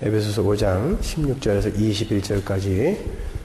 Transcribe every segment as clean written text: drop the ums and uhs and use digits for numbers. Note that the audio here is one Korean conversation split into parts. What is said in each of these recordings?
에베소서 5장 16절에서 21절까지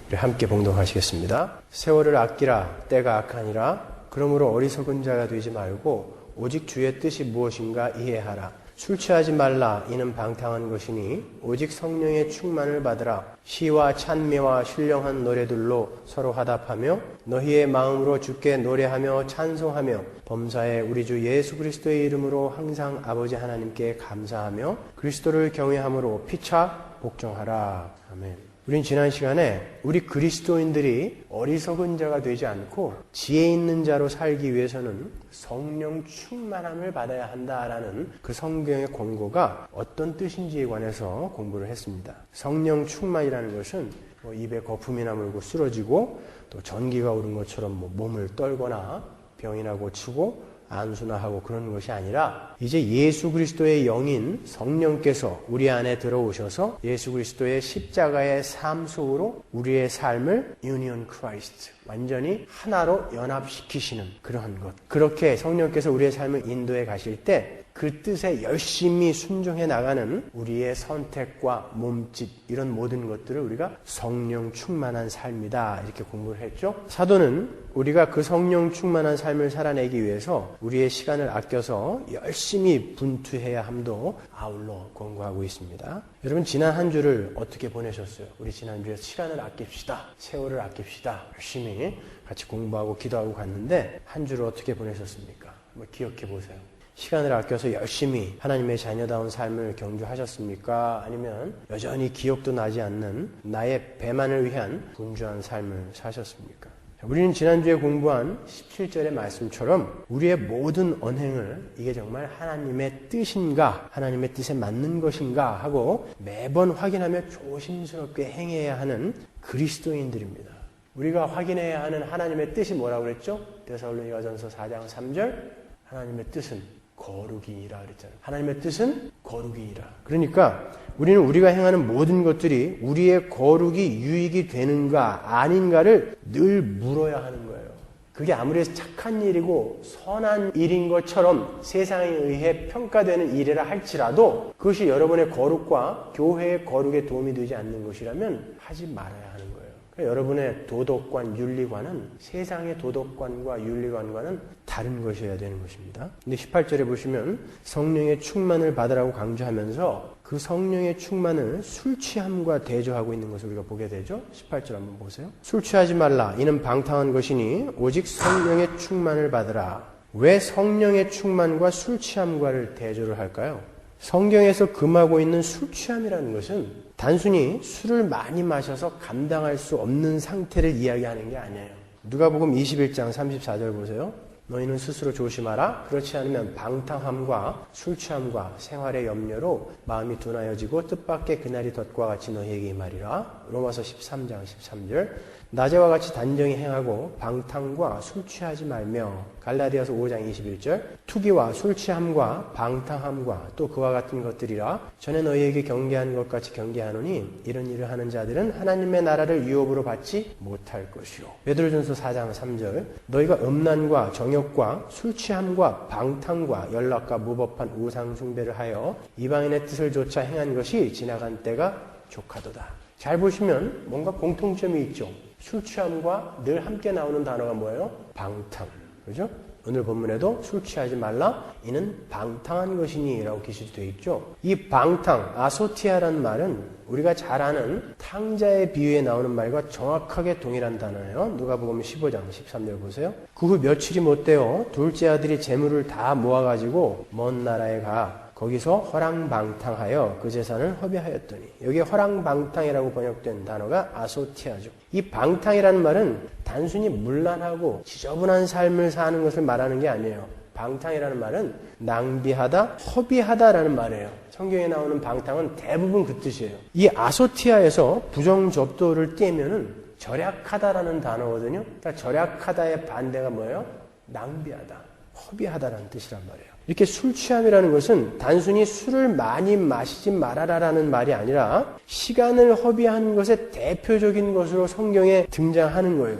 우리 함께 봉독하시겠습니다. 세월을 아끼라 때가 악하니라. 그러므로 어리석은 자가 되지 말고 오직 주의 뜻이 무엇인가 이해하라. 술 취하지 말라. 이는 방탕한 것이니 오직 성령의 충만을 받으라. 시와 찬미와 신령한 노래들로 서로 화답하며 너희의 마음으로 주께 노래하며 찬송하며 범사에 우리 주 예수 그리스도의 이름으로 항상 아버지 하나님께 감사하며 그리스도를 경외함으로 피차 복종하라. 아멘. 우린 지난 시간에 우리 그리스도인들이 어리석은 자가 되지 않고 지혜 있는 자로 살기 위해서는 성령 충만함을 받아야 한다라는 그 성경의 권고가 어떤 뜻인지에 관해서 공부를 했습니다. 성령 충만이라는 것은 입에 거품이 나물고 쓰러지고 또 전기가 오른 것처럼 몸을 떨거나 병이나 고치고 안수나 하고 그런 것이 아니라 이제 예수 그리스도의 영인 성령께서 우리 안에 들어오셔서 예수 그리스도의 십자가의 삶 속으로 우리의 삶을 유니온 크라이스트 완전히 하나로 연합시키시는 그러한 것. 그렇게 성령께서 우리의 삶을 인도해 가실 때 그 뜻에 열심히 순종해 나가는 우리의 선택과 몸짓 이런 모든 것들을 우리가 성령 충만한 삶이다 이렇게 공부를 했죠. 사도는 우리가 그 성령 충만한 삶을 살아내기 위해서 우리의 시간을 아껴서 열심히 분투해야 함도 아울러 권고하고 있습니다. 여러분 지난 한 주를 어떻게 보내셨어요? 우리 지난 주에 시간을 아낍시다. 세월을 아낍시다. 열심히 같이 공부하고 기도하고 갔는데 한 주를 어떻게 보내셨습니까? 한번 기억해 보세요. 시간을 아껴서 열심히 하나님의 자녀다운 삶을 경주하셨습니까? 아니면 여전히 기억도 나지 않는 나의 배만을 위한 분주한 삶을 사셨습니까? 우리는 지난주에 공부한 17절의 말씀처럼 우리의 모든 언행을 이게 정말 하나님의 뜻인가, 하나님의 뜻에 맞는 것인가 하고 매번 확인하며 조심스럽게 행해야 하는 그리스도인들입니다. 우리가 확인해야 하는 하나님의 뜻이 뭐라고 그랬죠? 데살로니가전서 4장 3절 하나님의 뜻은 거룩이니라 그랬잖아요. 하나님의 뜻은 거룩이니라. 그러니까 우리는 우리가 행하는 모든 것들이 우리의 거룩이 유익이 되는가 아닌가를 늘 물어야 하는 거예요. 그게 아무리 착한 일이고 선한 일인 것처럼 세상에 의해 평가되는 일이라 할지라도 그것이 여러분의 거룩과 교회의 거룩에 도움이 되지 않는 것이라면 하지 말아야 하는 거예요. 여러분의 도덕관, 윤리관은 세상의 도덕관과 윤리관과는 다른 것이어야 되는 것입니다. 근데 18절에 보시면 성령의 충만을 받으라고 강조하면서 그 성령의 충만을 술 취함과 대조하고 있는 것을 우리가 보게 되죠. 18절 한번 보세요. 술 취하지 말라. 이는 방탕한 것이니 오직 성령의 충만을 받으라. 왜 성령의 충만과 술 취함과를 대조를 할까요? 성경에서 금하고 있는 술 취함이라는 것은 단순히 술을 많이 마셔서 감당할 수 없는 상태를 이야기하는 게 아니에요. 누가복음 21장 34절 보세요. 너희는 스스로 조심하라. 그렇지 않으면 방탕함과 술 취함과 생활의 염려로 마음이 둔하여지고 뜻밖의 그날이 덫과 같이 너희에게 임하리라. 로마서 13장 13절 낮에와 같이 단정히 행하고 방탕과 술 취하지 말며 갈라디아서 5장 21절 투기와 술 취함과 방탕함과 또 그와 같은 것들이라 전에 너희에게 경계한 것 같이 경계하노니 이런 일을 하는 자들은 하나님의 나라를 유업으로 받지 못할 것이요. 베드로전서 4장 3절 너희가 음란과 정욕과 술 취함과 방탕과 연락과 무법한 우상 숭배를 하여 이방인의 뜻을 조차 행한 것이 지나간 때가 족하도다. 잘 보시면 뭔가 공통점이 있죠. 술 취함과 늘 함께 나오는 단어가 뭐예요? 방탕. 그죠? 오늘 본문에도 술 취하지 말라. 이는 방탕한 것이니 라고 기술되어 있죠. 이 방탕, 아소티아라는 말은 우리가 잘 아는 탕자의 비유에 나오는 말과 정확하게 동일한 단어예요. 누가복음 15장 13절 보세요. 그 후 며칠이 못 되어 둘째 아들이 재물을 다 모아가지고 먼 나라에 가 거기서 허랑방탕하여 그 재산을 허비하였더니 여기에 허랑방탕이라고 번역된 단어가 아소티아죠. 이 방탕이라는 말은 단순히 문란하고 지저분한 삶을 사는 것을 말하는 게 아니에요. 방탕이라는 말은 낭비하다, 허비하다라는 말이에요. 성경에 나오는 방탕은 대부분 그 뜻이에요. 이 아소티아에서 부정접도를 떼면은 절약하다라는 단어거든요. 그러니까 절약하다의 반대가 뭐예요? 낭비하다, 허비하다라는 뜻이란 말이에요. 이렇게 술 취함이라는 것은 단순히 술을 많이 마시지 말아라라는 말이 아니라 시간을 허비하는 것의 대표적인 것으로 성경에 등장하는 거예요.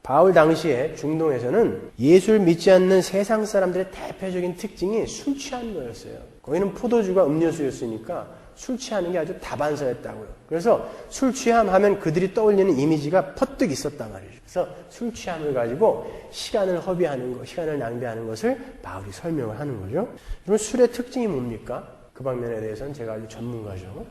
바울 당시에 중동에서는 예수를 믿지 않는 세상 사람들의 대표적인 특징이 술 취한 거였어요. 거기는 포도주가 음료수였으니까 술 취하는 게 아주 다반사였다고요. 그래서 술 취함 하면 그들이 떠올리는 이미지가 퍼뜩 있었단 말이죠. 그래서 술 취함을 가지고 시간을 허비하는 것, 시간을 낭비하는 것을 바울이 설명을 하는 거죠. 그러면 술의 특징이 뭡니까? 그 방면에 대해서는 제가 아주 전문가죠.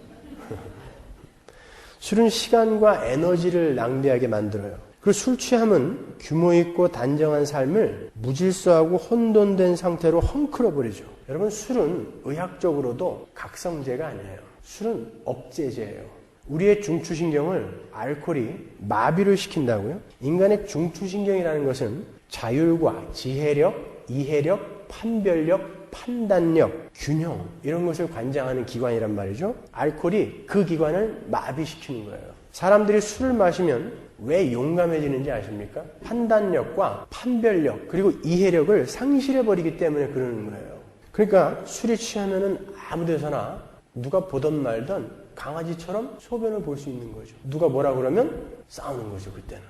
술은 시간과 에너지를 낭비하게 만들어요. 그리고 술 취함은 규모 있고 단정한 삶을 무질서하고 혼돈된 상태로 헝클어버리죠. 여러분, 술은 의학적으로도 각성제가 아니에요. 술은 억제제예요. 우리의 중추신경을 알코올이 마비를 시킨다고요? 인간의 중추신경이라는 것은 자율과 지혜력, 이해력, 판별력, 판단력, 균형 이런 것을 관장하는 기관이란 말이죠. 알코올이 그 기관을 마비시키는 거예요. 사람들이 술을 마시면 왜 용감해지는지 아십니까? 판단력과 판별력 그리고 이해력을 상실해버리기 때문에 그러는 거예요. 그러니까 술에 취하면은 아무 데서나 누가 보던 말던 강아지처럼 소변을 볼 수 있는 거죠. 누가 뭐라 그러면 싸우는 거죠. 그때는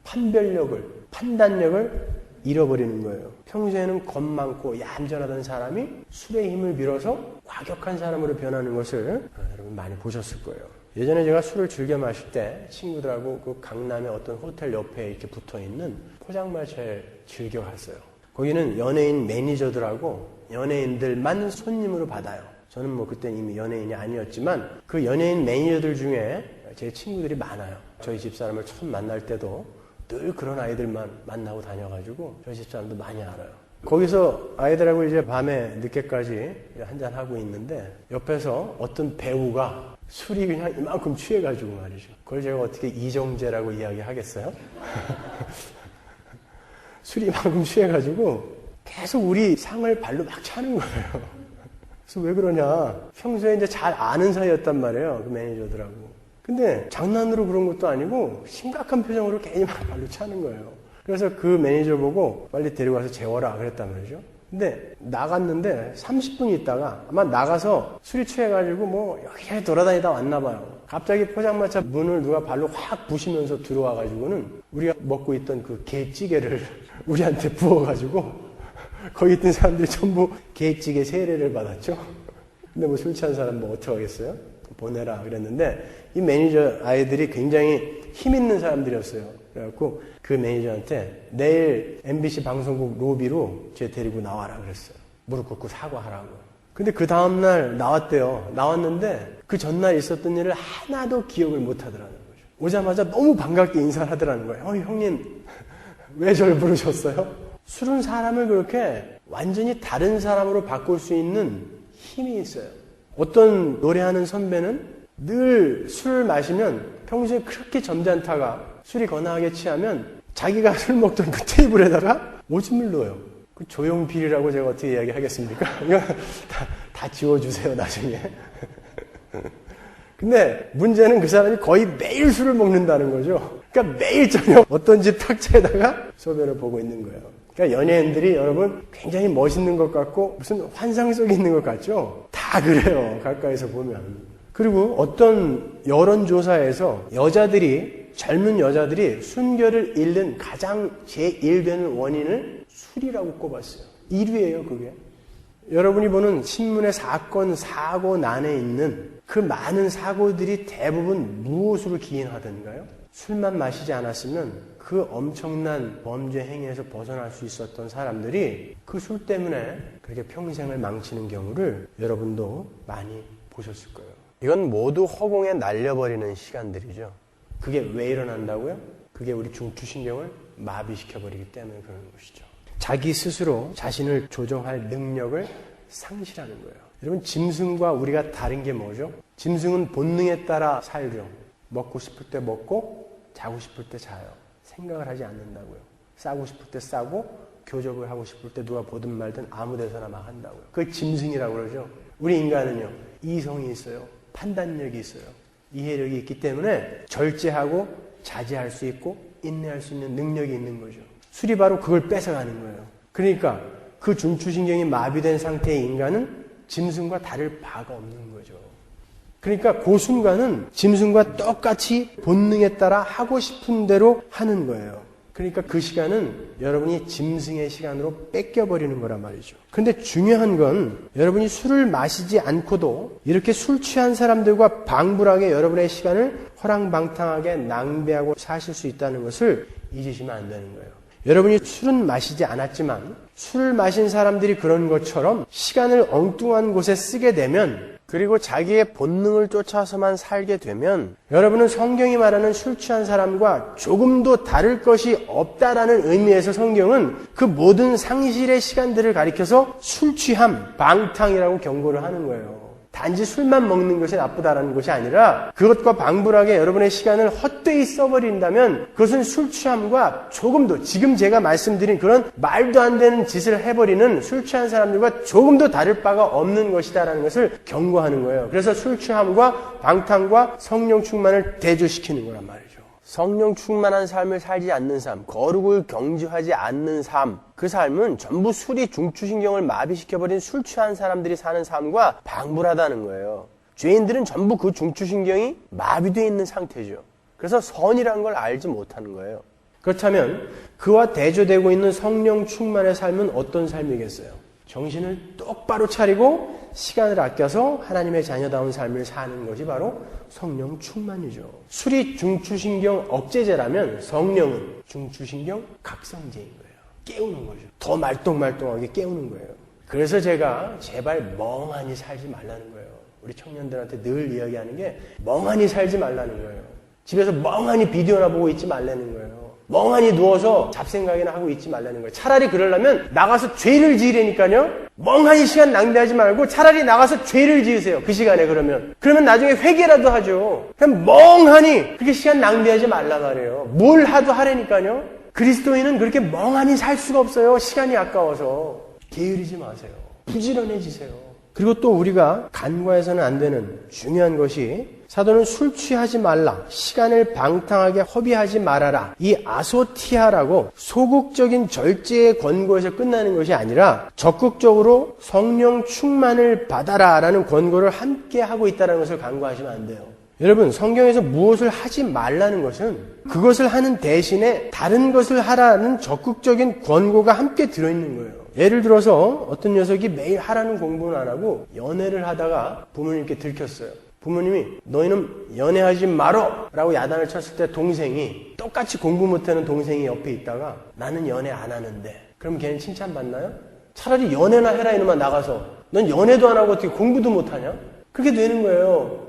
판별력을, 판단력을 잃어버리는 거예요. 평소에는 겁 많고 얌전하던 사람이 술의 힘을 빌어서 과격한 사람으로 변하는 것을 여러분 많이 보셨을 거예요. 예전에 제가 술을 즐겨 마실 때 친구들하고 그 강남의 어떤 호텔 옆에 이렇게 붙어있는 포장마차에 즐겨 갔어요. 거기는 연예인 매니저들하고 연예인들만 손님으로 받아요. 저는 뭐 그때 이미 연예인이 아니었지만 그 연예인 매니저들 중에 제 친구들이 많아요. 저희 집사람을 처음 만날 때도 늘 그런 아이들만 만나고 다녀가지고 저희 집사람도 많이 알아요. 거기서 아이들하고 이제 밤에 늦게까지 한잔하고 있는데 옆에서 어떤 배우가 술이 그냥 이만큼 취해가지고 말이죠. 그걸 제가 어떻게 이정재라고 이야기하겠어요? 술이 이만큼 취해가지고 계속 우리 상을 발로 막 차는 거예요. 그래서 왜 그러냐. 평소에 이제 잘 아는 사이였단 말이에요. 그 매니저들하고. 근데 장난으로 그런 것도 아니고 심각한 표정으로 괜히 막 발로 차는 거예요. 그래서 그 매니저 보고 빨리 데리고 가서 재워라 그랬단 말이죠. 근데 나갔는데 30분 있다가 아마 나가서 술이 취해가지고 뭐 여기저기 돌아다니다 왔나 봐요. 갑자기 포장마차 문을 누가 발로 확 부시면서 들어와가지고는 우리가 먹고 있던 그 게찌개를 우리한테 부어가지고 거기 있던 사람들이 전부 게찌개 세례를 받았죠. 근데 뭐 술 취한 사람 뭐 어떡하겠어요? 보내라 그랬는데 이 매니저 아이들이 굉장히 힘 있는 사람들이었어요. 그래갖고 그 매니저한테 내일 MBC 방송국 로비로 쟤 데리고 나와라 그랬어요. 무릎 꿇고 사과하라고. 근데 그 다음날 나왔대요. 나왔는데 그 전날 있었던 일을 하나도 기억을 못 하더라는 거죠. 오자마자 너무 반갑게 인사를 하더라는 거예요. 형님 왜 저를 부르셨어요? 술은 사람을 그렇게 완전히 다른 사람으로 바꿀 수 있는 힘이 있어요. 어떤 노래하는 선배는 늘 술을 마시면 평소에 그렇게 점잖다가 술이 거나하게 취하면 자기가 술 먹던 그 테이블에다가 오줌을 넣어요. 그 조용필이라고 제가 어떻게 이야기하겠습니까? 이거 다 지워주세요 나중에. 근데 문제는 그 사람이 거의 매일 술을 먹는다는 거죠. 그러니까 매일 저녁 어떤 집 탁자에다가 소변을 보고 있는 거예요. 그러니까 연예인들이 여러분 굉장히 멋있는 것 같고 무슨 환상 속에 있는 것 같죠? 다 그래요. 가까이서 보면. 그리고 어떤 여론조사에서 젊은 여자들이 순결을 잃는 가장 제1되는 원인을 술이라고 꼽았어요. 1위예요, 그게. 여러분이 보는 신문의 사건, 사고, 난에 있는 그 많은 사고들이 대부분 무엇으로 기인하던가요? 술만 마시지 않았으면 그 엄청난 범죄 행위에서 벗어날 수 있었던 사람들이 그 술 때문에 그렇게 평생을 망치는 경우를 여러분도 많이 보셨을 거예요. 이건 모두 허공에 날려버리는 시간들이죠. 그게 왜 일어난다고요? 그게 우리 중추신경을 마비시켜버리기 때문에 그러는 것이죠. 자기 스스로 자신을 조정할 능력을 상실하는 거예요. 여러분, 짐승과 우리가 다른 게 뭐죠? 짐승은 본능에 따라 살죠. 먹고 싶을 때 먹고 자고 싶을 때 자요. 생각을 하지 않는다고요. 싸고 싶을 때 싸고 교접을 하고 싶을 때 누가 보든 말든 아무 데서나 막 한다고요. 그걸 짐승이라고 그러죠. 우리 인간은요. 이성이 있어요. 판단력이 있어요. 이해력이 있기 때문에 절제하고 자제할 수 있고 인내할 수 있는 능력이 있는 거죠. 술이 바로 그걸 뺏어가는 거예요. 그러니까 그 중추신경이 마비된 상태의 인간은 짐승과 다를 바가 없는 거죠. 그러니까 그 순간은 짐승과 똑같이 본능에 따라 하고 싶은 대로 하는 거예요. 그러니까 그 시간은 여러분이 짐승의 시간으로 뺏겨버리는 거란 말이죠. 근데 중요한 건 여러분이 술을 마시지 않고도 이렇게 술 취한 사람들과 방불하게 여러분의 시간을 허랑방탕하게 낭비하고 사실 수 있다는 것을 잊으시면 안 되는 거예요. 여러분이 술은 마시지 않았지만 술을 마신 사람들이 그런 것처럼 시간을 엉뚱한 곳에 쓰게 되면, 그리고 자기의 본능을 쫓아서만 살게 되면, 여러분은 성경이 말하는 술 취한 사람과 조금도 다를 것이 없다라는 의미에서 성경은 그 모든 상실의 시간들을 가리켜서 술 취함, 방탕이라고 경고를 하는 거예요. 단지 술만 먹는 것이 나쁘다라는 것이 아니라 그것과 방불하게 여러분의 시간을 헛되이 써버린다면 그것은 술 취함과 조금도, 지금 제가 말씀드린 그런 말도 안 되는 짓을 해버리는 술 취한 사람들과 조금도 다를 바가 없는 것이다라는 것을 경고하는 거예요. 그래서 술 취함과 방탕과 성령 충만을 대조시키는 거란 말이죠. 성령 충만한 삶을 살지 않는 삶, 거룩을 경주하지 않는 삶, 그 삶은 전부 술이 중추신경을 마비시켜버린 술 취한 사람들이 사는 삶과 방불하다는 거예요. 죄인들은 전부 그 중추신경이 마비되어 있는 상태죠. 그래서 선이라는 걸 알지 못하는 거예요. 그렇다면 그와 대조되고 있는 성령 충만의 삶은 어떤 삶이겠어요? 정신을 똑바로 차리고 시간을 아껴서 하나님의 자녀다운 삶을 사는 것이 바로 성령 충만이죠. 술이 중추신경 억제제라면 성령은 중추신경 각성제인 거예요. 깨우는 거죠. 더 말똥말똥하게 깨우는 거예요. 그래서 제가 제발 멍하니 살지 말라는 거예요. 우리 청년들한테 늘 이야기하는 게 멍하니 살지 말라는 거예요. 집에서 멍하니 비디오나 보고 있지 말라는 거예요. 멍하니 누워서 잡생각이나 하고 있지 말라는 거예요. 차라리 그러려면 나가서 죄를 지으라니까요. 멍하니 시간 낭비하지 말고 차라리 나가서 죄를 지으세요. 그 시간에 그러면 나중에 회개라도 하죠. 그냥 멍하니 그렇게 시간 낭비하지 말라 말이에요. 뭘 하도 하라니까요. 그리스도인은 그렇게 멍하니 살 수가 없어요. 시간이 아까워서. 게으르지 마세요. 부지런해지세요. 그리고 또 우리가 간과해서는 안 되는 중요한 것이, 사도는 술 취하지 말라, 시간을 방탕하게 허비하지 말아라, 이 아소티아라고 소극적인 절제의 권고에서 끝나는 것이 아니라 적극적으로 성령 충만을 받아라 라는 권고를 함께 하고 있다는 것을 간과하시면 안 돼요. 여러분, 성경에서 무엇을 하지 말라는 것은 그것을 하는 대신에 다른 것을 하라는 적극적인 권고가 함께 들어있는 거예요. 예를 들어서 어떤 녀석이 매일 하라는 공부는 안 하고 연애를 하다가 부모님께 들켰어요. 부모님이 너희는 연애하지 말어! 라고 야단을 쳤을 때 동생이, 똑같이 공부 못하는 동생이 옆에 있다가 나는 연애 안 하는데, 그럼 걔는 칭찬받나요? 차라리 연애나 해라 이놈아, 나가서. 넌 연애도 안 하고 어떻게 공부도 못하냐? 그렇게 되는 거예요.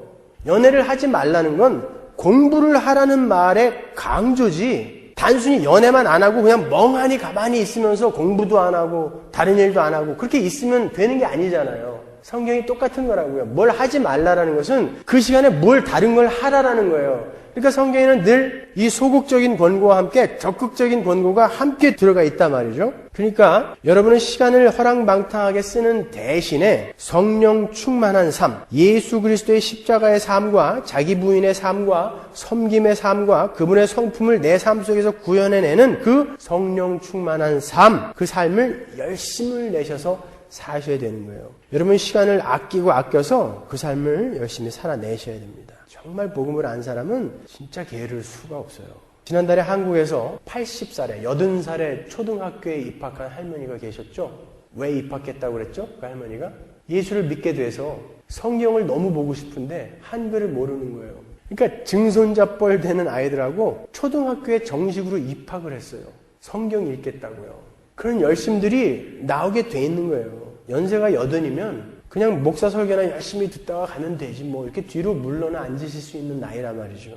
연애를 하지 말라는 건 공부를 하라는 말의 강조지, 단순히 연애만 안 하고 그냥 멍하니 가만히 있으면서 공부도 안 하고 다른 일도 안 하고 그렇게 있으면 되는 게 아니잖아요. 성경이 똑같은 거라고요. 뭘 하지 말라라는 것은 그 시간에 뭘 다른 걸 하라라는 거예요. 그러니까 성경에는 늘 이 소극적인 권고와 함께 적극적인 권고가 함께 들어가 있단 말이죠. 그러니까 여러분은 시간을 허랑방탕하게 쓰는 대신에 성령 충만한 삶, 예수 그리스도의 십자가의 삶과 자기 부인의 삶과 섬김의 삶과 그분의 성품을 내 삶 속에서 구현해내는 그 성령 충만한 삶, 그 삶을 열심을 내셔서 사셔야 되는 거예요. 여러분 시간을 아끼고 아껴서 그 삶을 열심히 살아내셔야 됩니다. 정말 복음을 안 사람은 진짜 게으를 수가 없어요. 지난달에 한국에서 80살에 80살에 초등학교에 입학한 할머니가 계셨죠? 왜 입학했다고 그랬죠? 그 할머니가 예수를 믿게 돼서 성경을 너무 보고 싶은데 한글을 모르는 거예요. 그러니까 증손자뻘 되는 아이들하고 초등학교에 정식으로 입학을 했어요. 성경 읽겠다고요. 그런 열심들이 나오게 돼 있는 거예요. 연세가 80이면 그냥 목사 설교나 열심히 듣다가 가면 되지 뭐 이렇게 뒤로 물러나 앉으실 수 있는 나이란 말이죠.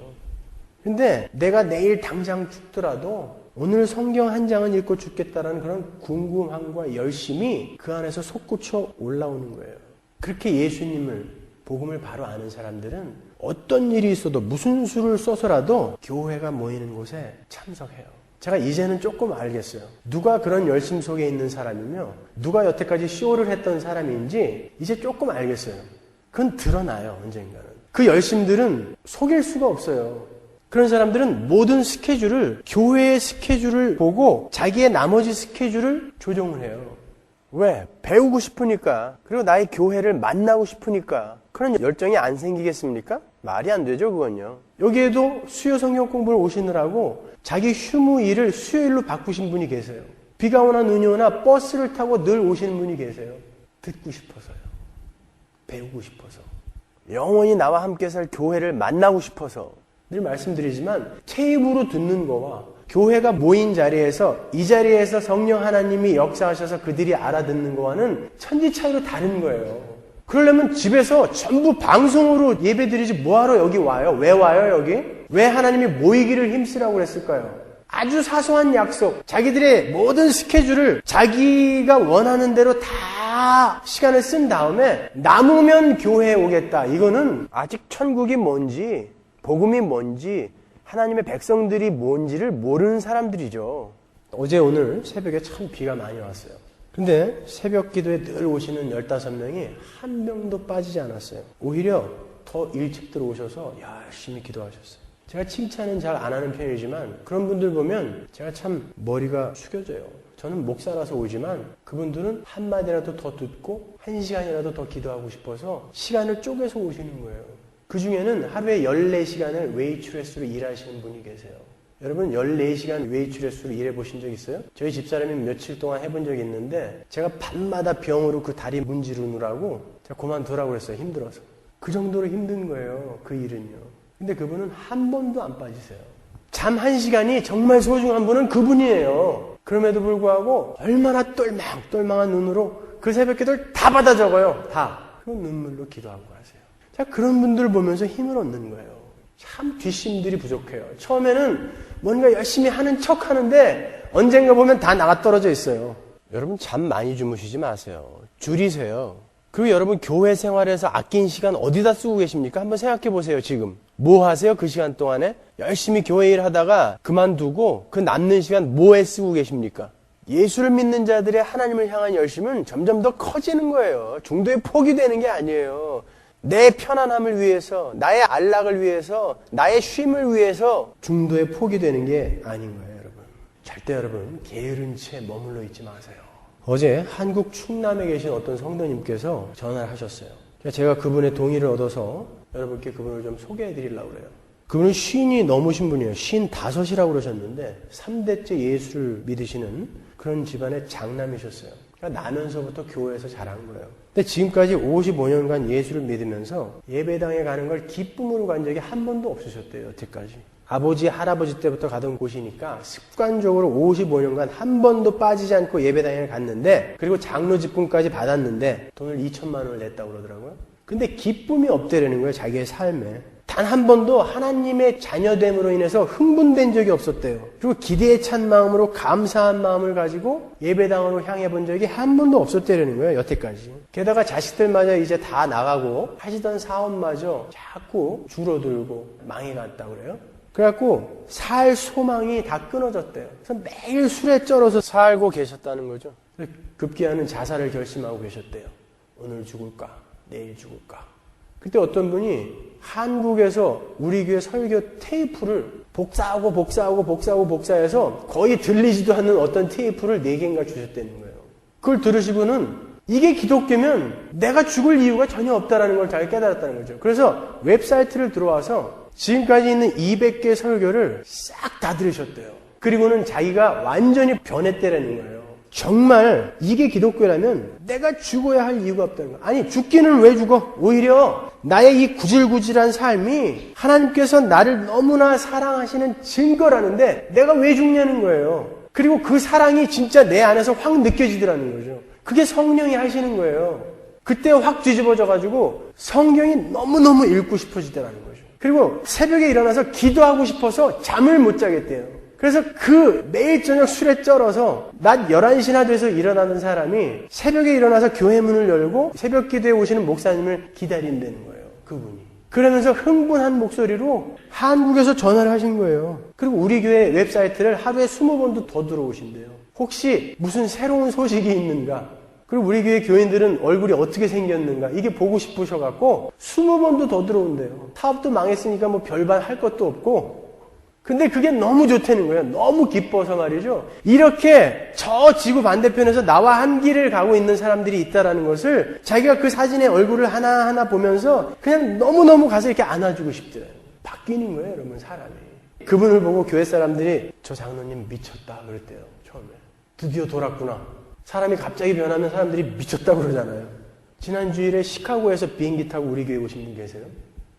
근데 내가 내일 당장 죽더라도 오늘 성경 한 장은 읽고 죽겠다라는 그런 궁금함과 열심이 그 안에서 솟구쳐 올라오는 거예요. 그렇게 예수님을, 복음을 바로 아는 사람들은 어떤 일이 있어도 무슨 수를 써서라도 교회가 모이는 곳에 참석해요. 제가 이제는 조금 알겠어요. 누가 그런 열심 속에 있는 사람이며 누가 여태까지 쇼를 했던 사람인지 이제 조금 알겠어요. 그건 드러나요, 언젠가는. 그 열심들은 속일 수가 없어요. 그런 사람들은 모든 스케줄을, 교회의 스케줄을 보고 자기의 나머지 스케줄을 조정을 해요. 왜? 배우고 싶으니까. 그리고 나의 교회를 만나고 싶으니까. 그런 열정이 안 생기겠습니까? 말이 안 되죠, 그건요. 여기에도 수요 성경 공부를 오시느라고 자기 휴무일을 수요일로 바꾸신 분이 계세요. 비가 오나 눈이 오나 버스를 타고 늘 오시는 분이 계세요. 듣고 싶어서요. 배우고 싶어서. 영원히 나와 함께 살 교회를 만나고 싶어서. 늘 말씀드리지만 테이프로 듣는 거와 교회가 모인 자리에서 이 자리에서 성령 하나님이 역사하셔서 그들이 알아듣는 거와는 천지 차이로 다른 거예요. 그러려면 집에서 전부 방송으로 예배드리지 뭐하러 여기 와요? 왜 와요 여기? 왜 하나님이 모이기를 힘쓰라고 그랬을까요? 아주 사소한 약속, 자기들의 모든 스케줄을 자기가 원하는 대로 다 시간을 쓴 다음에 남으면 교회에 오겠다. 이거는 아직 천국이 뭔지, 복음이 뭔지, 하나님의 백성들이 뭔지를 모르는 사람들이죠. 어제 오늘 새벽에 참 비가 많이 왔어요. 근데 새벽 기도에 늘 오시는 15명이 한 명도 빠지지 않았어요. 오히려 더 일찍 들어오셔서 열심히 기도하셨어요. 제가 칭찬은 잘 안 하는 편이지만 그런 분들 보면 제가 참 머리가 숙여져요. 저는 목사라서 오지만 그분들은 한마디라도 더 듣고 1시간이라도 더 기도하고 싶어서 시간을 쪼개서 오시는 거예요. 그 중에는 하루에 14시간을 웨이트레스로 일하시는 분이 계세요. 여러분 14시간 웨이트레스로 일해보신 적 있어요? 저희 집사람이 며칠 동안 해본 적이 있는데 제가 밤마다 병으로 그 다리 문지르느라고 제가 그만두라고 그랬어요. 힘들어서. 그 정도로 힘든 거예요. 그 일은요. 근데 그분은 한 번도 안 빠지세요. 잠 1시간이 정말 소중한 분은 그분이에요. 그럼에도 불구하고 얼마나 똘망똘망한 눈으로 그 새벽 기도를 다 받아 적어요. 다. 그런 눈물로 기도하고 가세요. 자, 그런 분들 보면서 힘을 얻는 거예요. 참 뒷심들이 부족해요. 처음에는 뭔가 열심히 하는 척 하는데 언젠가 보면 다 나가 떨어져 있어요. 여러분 잠 많이 주무시지 마세요. 줄이세요. 그리고 여러분 교회 생활에서 아낀 시간 어디다 쓰고 계십니까? 한번 생각해 보세요. 지금 뭐 하세요? 그 시간 동안에 열심히 교회 일 하다가 그만두고 그 남는 시간 뭐에 쓰고 계십니까? 예수를 믿는 자들의 하나님을 향한 열심은 점점 더 커지는 거예요. 중도에 포기되는 게 아니에요. 내 편안함을 위해서, 나의 안락을 위해서, 나의 쉼을 위해서 중도에 포기되는 게 아닌 거예요, 여러분. 절대 여러분 게으른 채 머물러 있지 마세요. 어제 한국 충남에 계신 어떤 성도님께서 전화를 하셨어요. 제가 그분의 동의를 얻어서 여러분께 그분을 좀 소개해 드리려고 그래요. 그분은 쉰이 넘으신 분이에요. 55이라고 그러셨는데 3대째 예수를 믿으시는 그런 집안의 장남이셨어요. 그러니까 나면서부터 교회에서 자란 거예요. 근데 지금까지 55년간 예수를 믿으면서 예배당에 가는 걸 기쁨으로 간 적이 한 번도 없으셨대요. 여태까지. 아버지, 할아버지 때부터 가던 곳이니까 습관적으로 55년간 한 번도 빠지지 않고 예배당에 갔는데 그리고 장로 직분까지 받았는데 돈을 2천만 원을 냈다고 그러더라고요. 근데 기쁨이 없대라는 거예요. 자기의 삶에. 단 한 번도 하나님의 자녀됨으로 인해서 흥분된 적이 없었대요. 그리고 기대에 찬 마음으로 감사한 마음을 가지고 예배당으로 향해 본 적이 한 번도 없었다는 거예요. 여태까지. 게다가 자식들마저 이제 다 나가고 하시던 사업마저 자꾸 줄어들고 망해갔다고 그래요. 그래갖고 살 소망이 다 끊어졌대요. 그래서 매일 술에 쩔어서 살고 계셨다는 거죠. 급기야는 자살을 결심하고 계셨대요. 오늘 죽을까? 내일 죽을까? 그때 어떤 분이 한국에서 우리 교회 설교 테이프를 복사해서 거의 들리지도 않는 어떤 테이프를 4개인가 주셨다는 거예요. 그걸 들으시고는 이게 기독교면 내가 죽을 이유가 전혀 없다는 걸 잘 깨달았다는 거죠. 그래서 웹사이트를 들어와서 지금까지 있는 200개 설교를 싹 다 들으셨대요. 그리고는 자기가 완전히 변했대라는 거예요. 정말 이게 기독교라면 내가 죽어야 할 이유가 없다는 거예요. 아니 죽기는 왜 죽어? 오히려 나의 이 구질구질한 삶이 하나님께서 나를 너무나 사랑하시는 증거라는데 내가 왜 죽냐는 거예요. 그리고 그 사랑이 진짜 내 안에서 확 느껴지더라는 거죠. 그게 성령이 하시는 거예요. 그때 확 뒤집어져가지고 성경이 너무너무 읽고 싶어지더라는 거죠. 그리고 새벽에 일어나서 기도하고 싶어서 잠을 못 자겠대요. 그래서 그 매일 저녁 술에 쩔어서 낮 11시나 돼서 일어나는 사람이 새벽에 일어나서 교회 문을 열고 새벽 기도에 오시는 목사님을 기다린다는 거예요. 그분이. 그러면서 흥분한 목소리로 한국에서 전화를 하신 거예요. 그리고 우리 교회 웹사이트를 하루에 20번도 더 들어오신대요. 혹시 무슨 새로운 소식이 있는가? 그리고 우리 교회 교인들은 얼굴이 어떻게 생겼는가? 이게 보고 싶으셔갖고 20번도 더 들어온대요. 사업도 망했으니까 뭐 별반 할 것도 없고 근데 그게 너무 좋다는 거예요. 너무 기뻐서 말이죠. 이렇게 저 지구 반대편에서 나와 한 길을 가고 있는 사람들이 있다라는 것을 자기가 그 사진의 얼굴을 하나하나 보면서 그냥 너무너무 가서 이렇게 안아주고 싶더라고요. 바뀌는 거예요, 여러분, 사람이. 그분을 보고 교회 사람들이 저 장로님 미쳤다 그랬대요, 처음에. 드디어 돌았구나. 사람이 갑자기 변하면 사람들이 미쳤다 그러잖아요. 지난 주일에 시카고에서 비행기 타고 우리 교회 오신 분 계세요?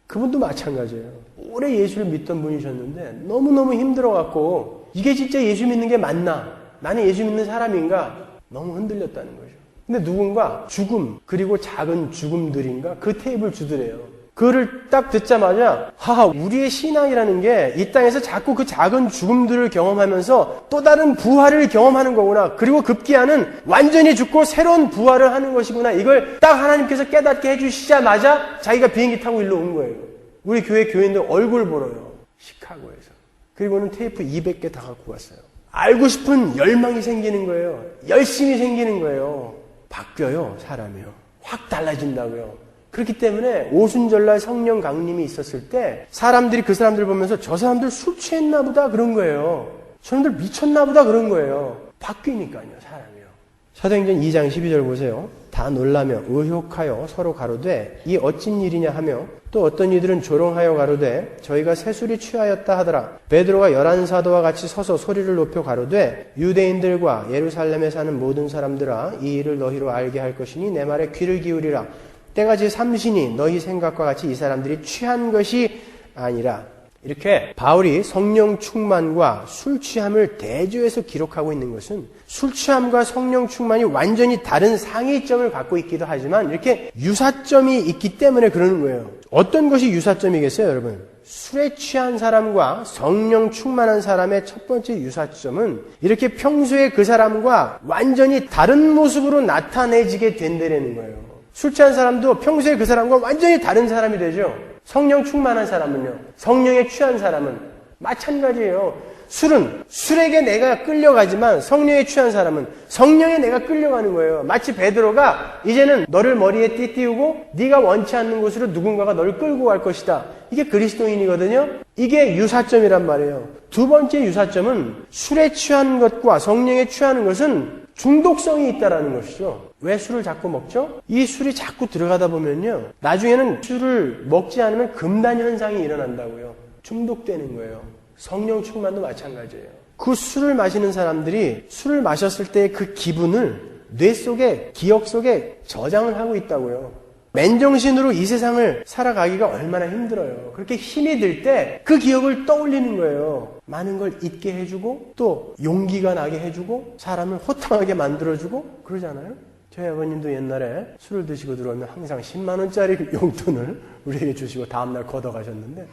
그분도 마찬가지예요. 오래 예수를 믿던 분이셨는데 너무너무 힘들어갖고 이게 진짜 예수 믿는 게 맞나? 나는 예수 믿는 사람인가? 너무 흔들렸다는 거죠. 근데 누군가 죽음, 그리고 작은 죽음들인가? 그 테이블 주더래요. 그거를 딱 듣자마자 우리의 신앙이라는 게 이 땅에서 자꾸 그 작은 죽음들을 경험하면서 또 다른 부활을 경험하는 거구나. 그리고 급기야는 완전히 죽고 새로운 부활을 하는 것이구나. 이걸 딱 하나님께서 깨닫게 해주시자마자 자기가 비행기 타고 일로 온 거예요. 우리 교회 교인들 얼굴 보러요. 시카고에서. 그리고는 테이프 200개 다 갖고 갔어요. 알고 싶은 열망이 생기는 거예요. 열심이 생기는 거예요. 바뀌어요, 사람이요. 확 달라진다고요. 그렇기 때문에 오순절날 성령 강림이 있었을 때 사람들이 그 사람들 보면서 저 사람들 술 취했나 보다 그런 거예요. 저 사람들 미쳤나 보다 그런 거예요. 바뀌니까요, 사람이요. 사도행전 2장 12절 보세요. 다 놀라며 의혹하여 서로 가로되 이 어찐 일이냐 하며 또 어떤 이들은 조롱하여 가로되 저희가 새술이 취하였다 하더라. 베드로가 11사도와 같이 서서 소리를 높여 가로되 유대인들과 예루살렘에 사는 모든 사람들아 이 일을 너희로 알게 할 것이니 내 말에 귀를 기울이라. 때가 제3시니 너희 생각과 같이 이 사람들이 취한 것이 아니라. 이렇게 바울이 성령 충만과 술 취함을 대조해서 기록하고 있는 것은 술 취함과 성령 충만이 완전히 다른 상위점을 갖고 있기도 하지만 이렇게 유사점이 있기 때문에 그러는 거예요. 어떤 것이 유사점이겠어요, 여러분? 술에 취한 사람과 성령 충만한 사람의 첫 번째 유사점은 이렇게 평소에 그 사람과 완전히 다른 모습으로 나타내지게 된다는 거예요. 술 취한 사람도 평소에 그 사람과 완전히 다른 사람이 되죠. 성령 충만한 사람은요. 성령에 취한 사람은 마찬가지예요. 술은 술에게 내가 끌려가지만 성령에 취한 사람은 성령에 내가 끌려가는 거예요. 마치 베드로가 이제는 너를 머리에 띠띠우고 네가 원치 않는 곳으로 누군가가 너를 끌고 갈 것이다. 이게 그리스도인이거든요. 이게 유사점이란 말이에요. 두 번째 유사점은 술에 취한 것과 성령에 취하는 것은 중독성이 있다라는 것이죠. 왜 술을 자꾸 먹죠? 이 술이 자꾸 들어가다 보면요. 나중에는 술을 먹지 않으면 금단 현상이 일어난다고요. 중독되는 거예요. 성령 충만도 마찬가지예요. 그 술을 마시는 사람들이 술을 마셨을 때 그 기분을 뇌 속에, 기억 속에 저장을 하고 있다고요. 맨정신으로 이 세상을 살아가기가 얼마나 힘들어요. 그렇게 힘이 들 때 그 기억을 떠올리는 거예요. 많은 걸 잊게 해주고 또 용기가 나게 해주고 사람을 호탕하게 만들어주고 그러잖아요. 저희 아버님도 옛날에 술을 드시고 들어오면 항상 10만 원짜리 용돈을 우리에게 주시고 다음날 걷어가셨는데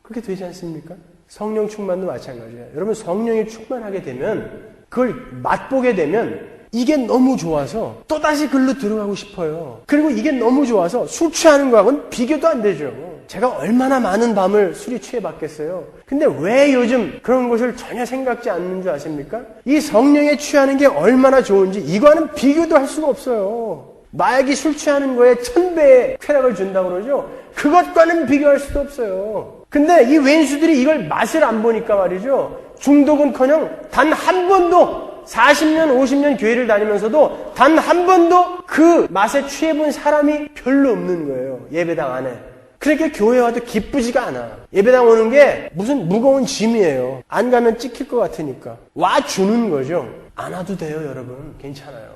그렇게 되지 않습니까? 성령 충만도 마찬가지예요. 여러분 성령이 충만하게 되면 그걸 맛보게 되면 이게 너무 좋아서 또다시 글로 들어가고 싶어요. 그리고 이게 너무 좋아서 술 취하는 거하고는 비교도 안 되죠. 제가 얼마나 많은 밤을 술이 취해봤겠어요. 근데 왜 요즘 그런 것을 전혀 생각지 않는 줄 아십니까? 이 성령에 취하는 게 얼마나 좋은지 이거는 비교도 할 수가 없어요. 마약이 술 취하는 거에 1000배의 쾌락을 준다고 그러죠. 그것과는 비교할 수도 없어요. 근데 이 왼수들이 이걸 맛을 안 보니까 말이죠. 중독은커녕 단 한 번도 40년, 50년 교회를 다니면서도 단 한 번도 그 맛에 취해본 사람이 별로 없는 거예요. 예배당 안에. 그러니까 교회 와도 기쁘지가 않아. 예배당 오는 게 무슨 무거운 짐이에요. 안 가면 찍힐 것 같으니까. 와주는 거죠. 안 와도 돼요, 여러분. 괜찮아요.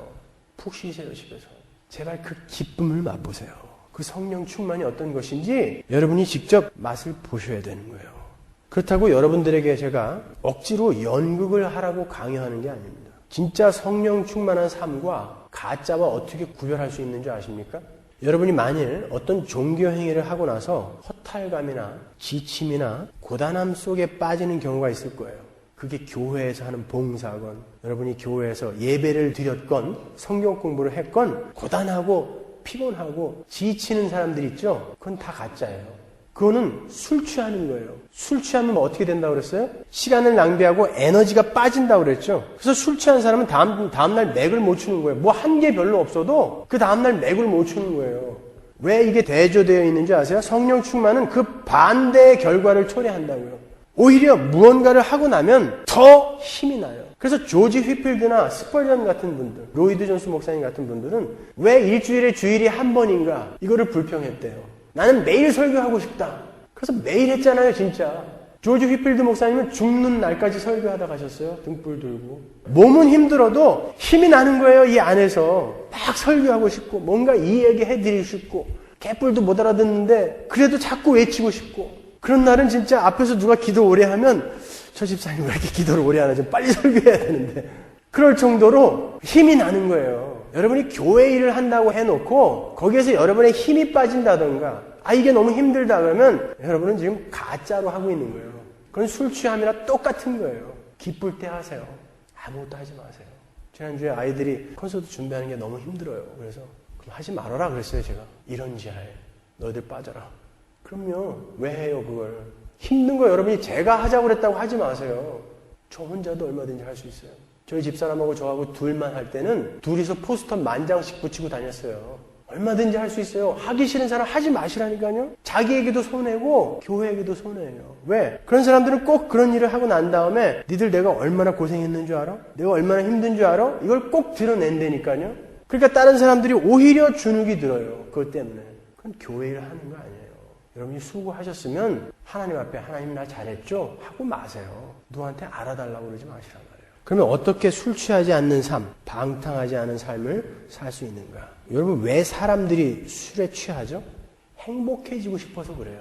푹 쉬세요, 집에서. 제발 그 기쁨을 맛보세요. 그 성령 충만이 어떤 것인지 여러분이 직접 맛을 보셔야 되는 거예요. 그렇다고 여러분들에게 제가 억지로 연극을 하라고 강요하는 게 아닙니다. 진짜 성령 충만한 삶과 가짜와 어떻게 구별할 수 있는지 아십니까? 여러분이 만일 어떤 종교 행위를 하고 나서 허탈감이나 지침이나 고단함 속에 빠지는 경우가 있을 거예요. 그게 교회에서 하는 봉사건, 여러분이 교회에서 예배를 드렸건, 성경 공부를 했건, 고단하고 피곤하고 지치는 사람들 있죠? 그건 다 가짜예요. 그거는 술 취하는 거예요. 술 취하면 어떻게 된다고 그랬어요? 시간을 낭비하고 에너지가 빠진다고 그랬죠. 그래서 술 취한 사람은 다음날 맥을 못 추는 거예요. 뭐 한 게 별로 없어도 그 다음날 맥을 못 추는 거예요. 왜 이게 대조되어 있는지 아세요? 성령 충만은 그 반대의 결과를 초래한다고요. 오히려 무언가를 하고 나면 더 힘이 나요. 그래서 조지 휘필드나 스펄전 같은 분들, 로이드 존스 목사님 같은 분들은 왜 일주일에 주일이 한 번인가 이거를 불평했대요. 나는 매일 설교하고 싶다. 그래서 매일 했잖아요, 진짜. 조지 휘필드 목사님은 죽는 날까지 설교하다 가셨어요. 등불 들고. 몸은 힘들어도 힘이 나는 거예요. 이 안에서 막 설교하고 싶고 뭔가 이 얘기 해드리고 싶고 개뿔도 못 알아듣는데 그래도 자꾸 외치고 싶고 그런 날은 진짜 앞에서 누가 기도 오래 하면 저 집사님 왜 이렇게 기도를 오래 하나 좀 빨리 설교해야 되는데 그럴 정도로 힘이 나는 거예요. 여러분이 교회 일을 한다고 해놓고 거기에서 여러분의 힘이 빠진다던가 이게 너무 힘들다 그러면 여러분은 지금 가짜로 하고 있는 거예요. 그건 술 취함이나 똑같은 거예요. 기쁠 때 하세요. 아무것도 하지 마세요. 지난주에 아이들이 콘서트 준비하는 게 너무 힘들어요. 그래서 그럼 하지 말아라 그랬어요. 제가 이런 지하에 너희들 빠져라. 그럼요. 왜 해요 그걸. 힘든 거 여러분이 제가 하자고 그랬다고 하지 마세요. 저 혼자도 얼마든지 할 수 있어요. 저희 집사람하고 저하고 둘만 할 때는 둘이서 포스터 10,000장씩 붙이고 다녔어요. 얼마든지 할 수 있어요. 하기 싫은 사람 하지 마시라니까요. 자기에게도 손해고 교회에게도 손해예요. 왜? 그런 사람들은 꼭 그런 일을 하고 난 다음에 니들 내가 얼마나 고생했는 줄 알아? 내가 얼마나 힘든 줄 알아? 이걸 꼭 드러낸다니까요. 그러니까 다른 사람들이 오히려 주눅이 들어요. 그것 때문에. 그건 교회 일을 하는 거 아니에요. 여러분이 수고하셨으면 하나님 앞에 하나님 나 잘했죠? 하고 마세요. 누구한테 알아달라고 그러지 마시란 말이에요. 그러면 어떻게 술 취하지 않는 삶, 방탕하지 않은 삶을 살 수 있는가? 여러분 왜 사람들이 술에 취하죠? 행복해지고 싶어서 그래요.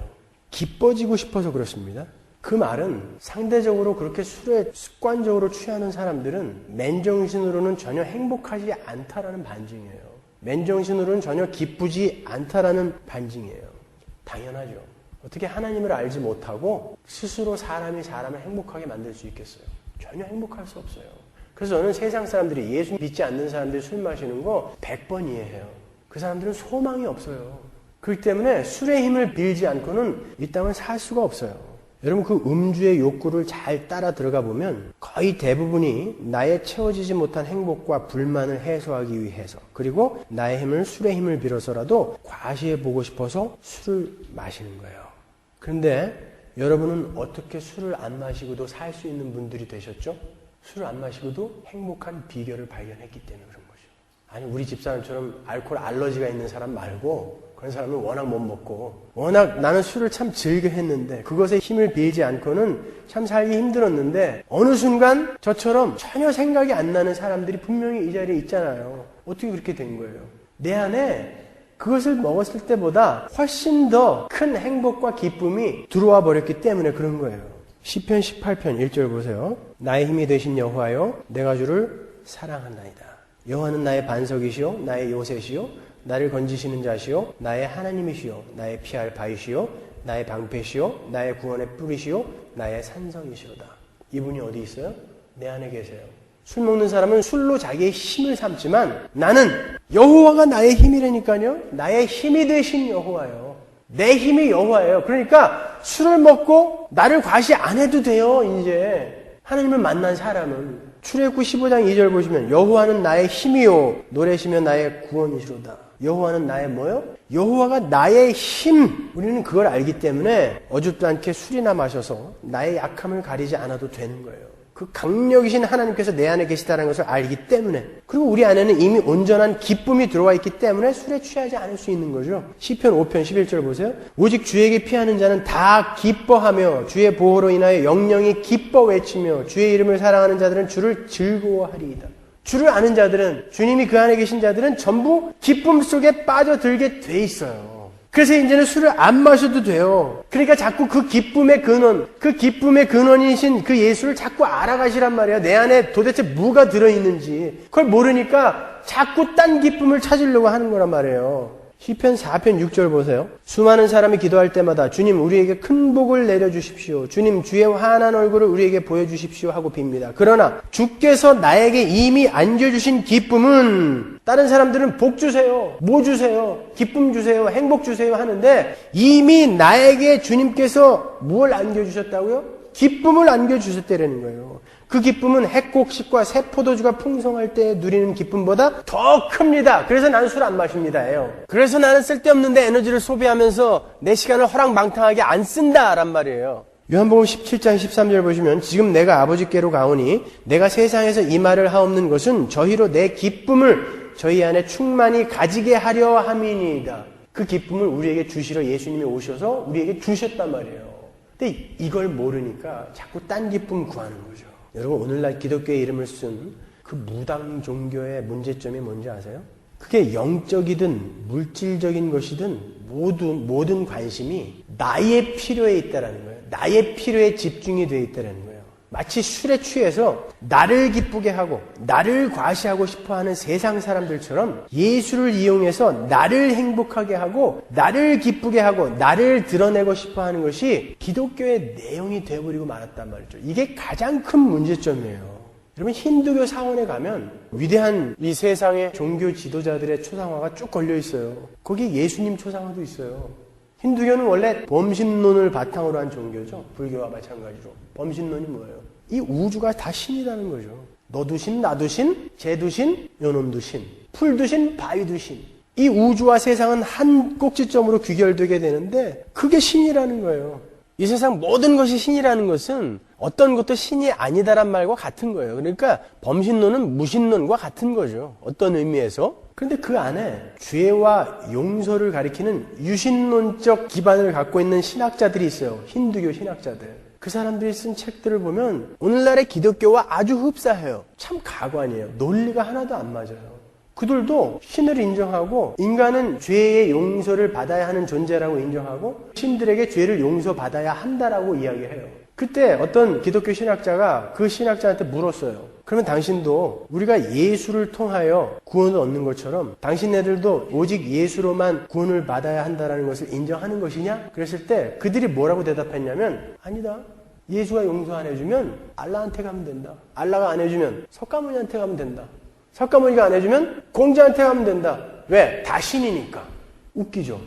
기뻐지고 싶어서 그렇습니다. 그 말은 상대적으로 그렇게 술에 습관적으로 취하는 사람들은 맨정신으로는 전혀 행복하지 않다라는 반증이에요. 맨정신으로는 전혀 기쁘지 않다라는 반증이에요. 당연하죠. 어떻게 하나님을 알지 못하고 스스로 사람이 사람을 행복하게 만들 수 있겠어요? 전혀 행복할 수 없어요. 그래서 저는 세상 사람들이 예수 믿지 않는 사람들이 술 마시는 거 100번 이해해요. 그 사람들은 소망이 없어요. 그렇기 때문에 술의 힘을 빌지 않고는 이 땅을 살 수가 없어요. 여러분 그 음주의 욕구를 잘 따라 들어가 보면 거의 대부분이 나의 채워지지 못한 행복과 불만을 해소하기 위해서 그리고 나의 힘을 술의 힘을 빌어서라도 과시해 보고 싶어서 술을 마시는 거예요. 그런데 여러분은 어떻게 술을 안 마시고도 살 수 있는 분들이 되셨죠? 술을 안 마시고도 행복한 비결을 발견했기 때문에 그런 거죠. 아니 우리 집사람처럼 알코올 알러지가 있는 사람 말고 그런 사람은 워낙 못 먹고 워낙 나는 술을 참 즐겨 했는데 그것에 힘을 빌지 않고는 참 살기 힘들었는데 어느 순간 저처럼 전혀 생각이 안 나는 사람들이 분명히 이 자리에 있잖아요. 어떻게 그렇게 된 거예요? 내 안에 그것을 먹었을 때보다 훨씬 더 큰 행복과 기쁨이 들어와 버렸기 때문에 그런 거예요. 시편 18편 1절 보세요. 나의 힘이 되신 여호와여 내가 주를 사랑한다이다. 여호와는 나의 반석이시요 나의 요새시요 나를 건지시는 자시요 나의 하나님이시요 나의 피할 바위시요 나의 방패시요 나의 구원의 뿌리시요 나의 산성이시로다. 이분이 어디 있어요? 내 안에 계세요. 술 먹는 사람은 술로 자기의 힘을 삼지만 나는 여호와가 나의 힘이라니까요. 나의 힘이 되신 여호와예요. 내 힘이 여호와예요. 그러니까 술을 먹고 나를 과시 안 해도 돼요. 이제 하나님을 만난 사람은 출애굽기 15장 2절 보시면 여호와는 나의 힘이요 노래시며 나의 구원이시로다. 여호와는 나의 뭐요? 여호와가 나의 힘. 우리는 그걸 알기 때문에 어줍지 않게 술이나 마셔서 나의 약함을 가리지 않아도 되는 거예요. 그 강력이신 하나님께서 내 안에 계시다는 것을 알기 때문에 그리고 우리 안에는 이미 온전한 기쁨이 들어와 있기 때문에 술에 취하지 않을 수 있는 거죠. 시편 5편 11절 보세요. 오직 주에게 피하는 자는 다 기뻐하며 주의 보호로 인하여 영영이 기뻐 외치며 주의 이름을 사랑하는 자들은 주를 즐거워하리이다. 주를 아는 자들은 주님이 그 안에 계신 자들은 전부 기쁨 속에 빠져들게 돼 있어요. 그래서 이제는 술을 안 마셔도 돼요. 그러니까 자꾸 그 기쁨의 근원이신 그 예수를 자꾸 알아가시란 말이에요. 내 안에 도대체 뭐가 들어있는지. 그걸 모르니까 자꾸 딴 기쁨을 찾으려고 하는 거란 말이에요. 시편 4편 6절 보세요. 수많은 사람이 기도할 때마다 주님 우리에게 큰 복을 내려주십시오. 주님 주의 환한 얼굴을 우리에게 보여주십시오 하고 빕니다. 그러나 주께서 나에게 이미 안겨주신 기쁨은 다른 사람들은 복 주세요. 뭐 주세요? 기쁨 주세요. 행복 주세요 하는데 이미 나에게 주님께서 뭘 안겨주셨다고요? 기쁨을 안겨주셨다는 거예요. 그 기쁨은 핵곡식과 새 포도주가 풍성할 때 누리는 기쁨보다 더 큽니다. 그래서 나는 술 안 마십니다예요. 그래서 나는 쓸데없는데 에너지를 소비하면서 내 시간을 허랑방탕하게 안 쓴다란 말이에요. 요한복음 17장 13절 보시면 지금 내가 아버지께로 가오니 내가 세상에서 이 말을 하옵는 것은 저희로 내 기쁨을 저희 안에 충만히 가지게 하려 함이니이다. 그 기쁨을 우리에게 주시러 예수님이 오셔서 우리에게 주셨단 말이에요. 근데 이걸 모르니까 자꾸 딴 기쁨 구하는 거죠. 여러분 오늘날 기독교의 이름을 쓴 그 무당 종교의 문제점이 뭔지 아세요? 그게 영적이든 물질적인 것이든 모든 관심이 나의 필요에 있다라는 거예요. 나의 필요에 집중이 되어 있다라는 거예요. 마치 술에 취해서 나를 기쁘게 하고 나를 과시하고 싶어하는 세상 사람들처럼 예수를 이용해서 나를 행복하게 하고 나를 기쁘게 하고 나를 드러내고 싶어하는 것이 기독교의 내용이 되어버리고 말았단 말이죠. 이게 가장 큰 문제점이에요. 여러분 힌두교 사원에 가면 위대한 이 세상의 종교 지도자들의 초상화가 쭉 걸려 있어요. 거기 예수님 초상화도 있어요. 힌두교는 원래 범신론을 바탕으로 한 종교죠. 불교와 마찬가지로. 범신론이 뭐예요? 이 우주가 다 신이라는 거죠. 너도 신, 나도 신, 쟤도 신, 요놈도 신, 풀도 신, 바위도 신. 이 우주와 세상은 한 꼭지점으로 귀결되게 되는데 그게 신이라는 거예요. 이 세상 모든 것이 신이라는 것은 어떤 것도 신이 아니다란 말과 같은 거예요. 그러니까 범신론은 무신론과 같은 거죠. 어떤 의미에서. 그런데 그 안에 죄와 용서를 가리키는 유신론적 기반을 갖고 있는 신학자들이 있어요. 힌두교 신학자들. 그 사람들이 쓴 책들을 보면 오늘날의 기독교와 아주 흡사해요. 참 가관이에요. 논리가 하나도 안 맞아요. 그들도 신을 인정하고 인간은 죄의 용서를 받아야 하는 존재라고 인정하고 신들에게 죄를 용서받아야 한다라고 이야기해요. 그때 어떤 기독교 신학자가 그 신학자한테 물었어요. 그러면 당신도 우리가 예수를 통하여 구원을 얻는 것처럼 당신네들도 오직 예수로만 구원을 받아야 한다는 것을 인정하는 것이냐? 그랬을 때 그들이 뭐라고 대답했냐면 아니다. 예수가 용서 안 해주면 알라한테 가면 된다. 알라가 안 해주면 석가모니한테 가면 된다. 석가모니가 안 해주면 공자한테 가면 된다. 왜? 다 신이니까. 웃기죠.